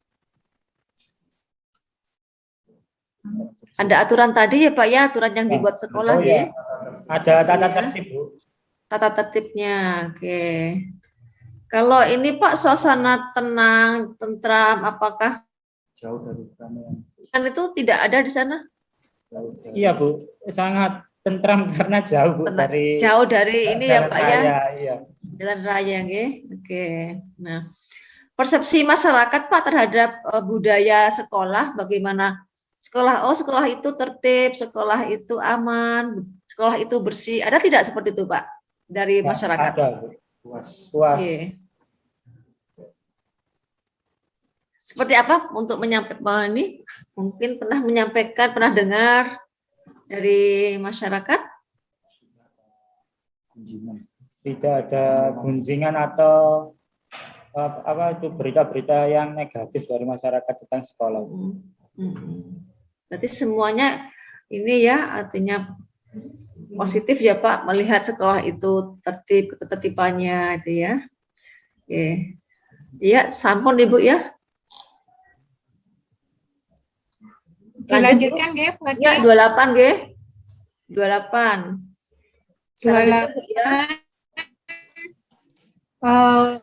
C: Ada aturan tadi ya, Pak ya, aturan yang dibuat sekolah ya.
F: Ada tata tertib, Bu.
C: Tata tertibnya. Oke. Kalau ini Pak suasana tenang, tentram, apakah
F: jauh dari keramaian?
C: Kan itu tidak ada di sana?
F: Iya, Bu. Sangat tentram karena jauh, Bu,
C: jauh dari ini ya, Pak ya.
F: Iya.
C: Jalan raya, oke. Nah, persepsi masyarakat Pak terhadap budaya sekolah bagaimana? Sekolah itu tertib, sekolah itu aman, sekolah itu bersih. Ada tidak seperti itu, Pak, dari masyarakat?
H: Ada, Bu. Puas.
C: Oke. Seperti apa untuk menyampaikan ini? Mungkin pernah menyampaikan, pernah dengar dari masyarakat?
H: Tidak ada gunjingan atau apa itu berita-berita yang negatif dari masyarakat tentang sekolah.
C: Berarti semuanya ini ya artinya positif ya Pak, melihat sekolah itu tertib, ketertibannya itu ya. Oke. Iya, sampun Ibu ya.
A: Dilanjutkan nggih, Bu
C: Ya, 28 nggih. 28.
A: 28.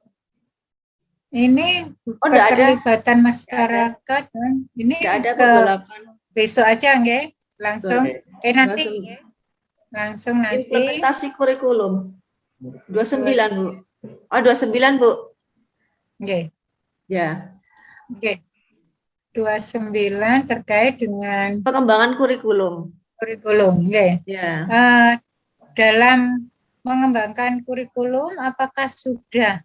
A: Ini keterlibatan masyarakat. Ini
C: ada
A: ke
C: 28.
A: besok aja nggih, langsung. Nanti nggih. Langsung nanti.
C: Implementasi kurikulum. 29 Bu. Oh 29 Bu.
A: Nggih.
C: Ya.
A: Oke. 29 terkait dengan
C: pengembangan kurikulum.
A: Kurikulum, nggih.
C: Ya.
A: Dalam mengembangkan kurikulum, apakah sudah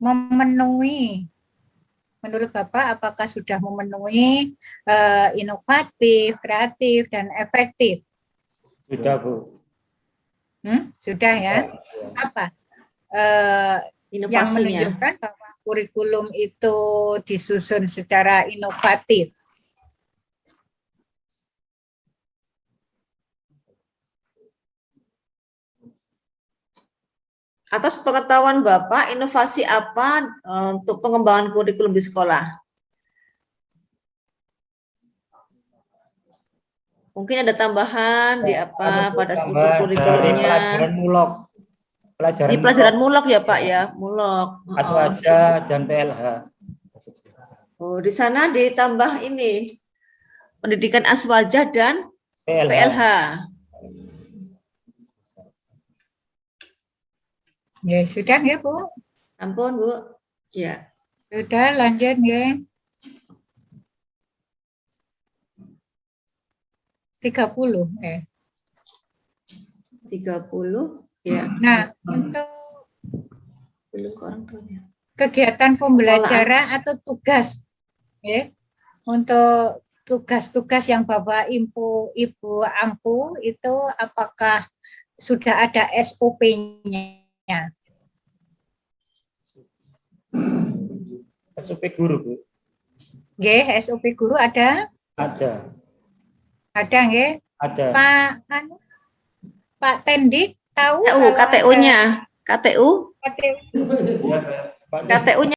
A: memenuhi, menurut Bapak, apakah sudah memenuhi inovatif, kreatif, dan efektif?
H: Sudah, Bu.
A: Sudah ya. Apa yang menunjukkan bahwa kurikulum itu disusun secara inovatif?
C: Atas pengetahuan Bapak, inovasi apa untuk pengembangan kurikulum di sekolah? Mungkin ada tambahan di apa pada struktur kurikulumnya?
H: Pelajaran mulok.
C: Di pelajaran mulok ya Pak ya, mulok.
H: Aswaja dan PLH.
C: Oh, di sana ditambah ini pendidikan aswaja dan PLH.
A: Ya, sudah ya, Bu.
C: Ampun, Bu. Ya.
A: Sudah, lanjut ya. 30.
C: 30, ya.
A: Nah, untuk kegiatan pembelajaran atau tugas, ya, untuk tugas-tugas yang Bapak Ibu ampu itu apakah sudah ada SOP-nya?
H: SOP guru, Bu.
A: Nggih, SOP guru ada?
H: Ada.
A: Ada nggih?
H: Ada.
A: Pak Tendik tahu
C: KTU-nya. KTU?
A: KTU.
H: Ya, saya.
C: KTU-nya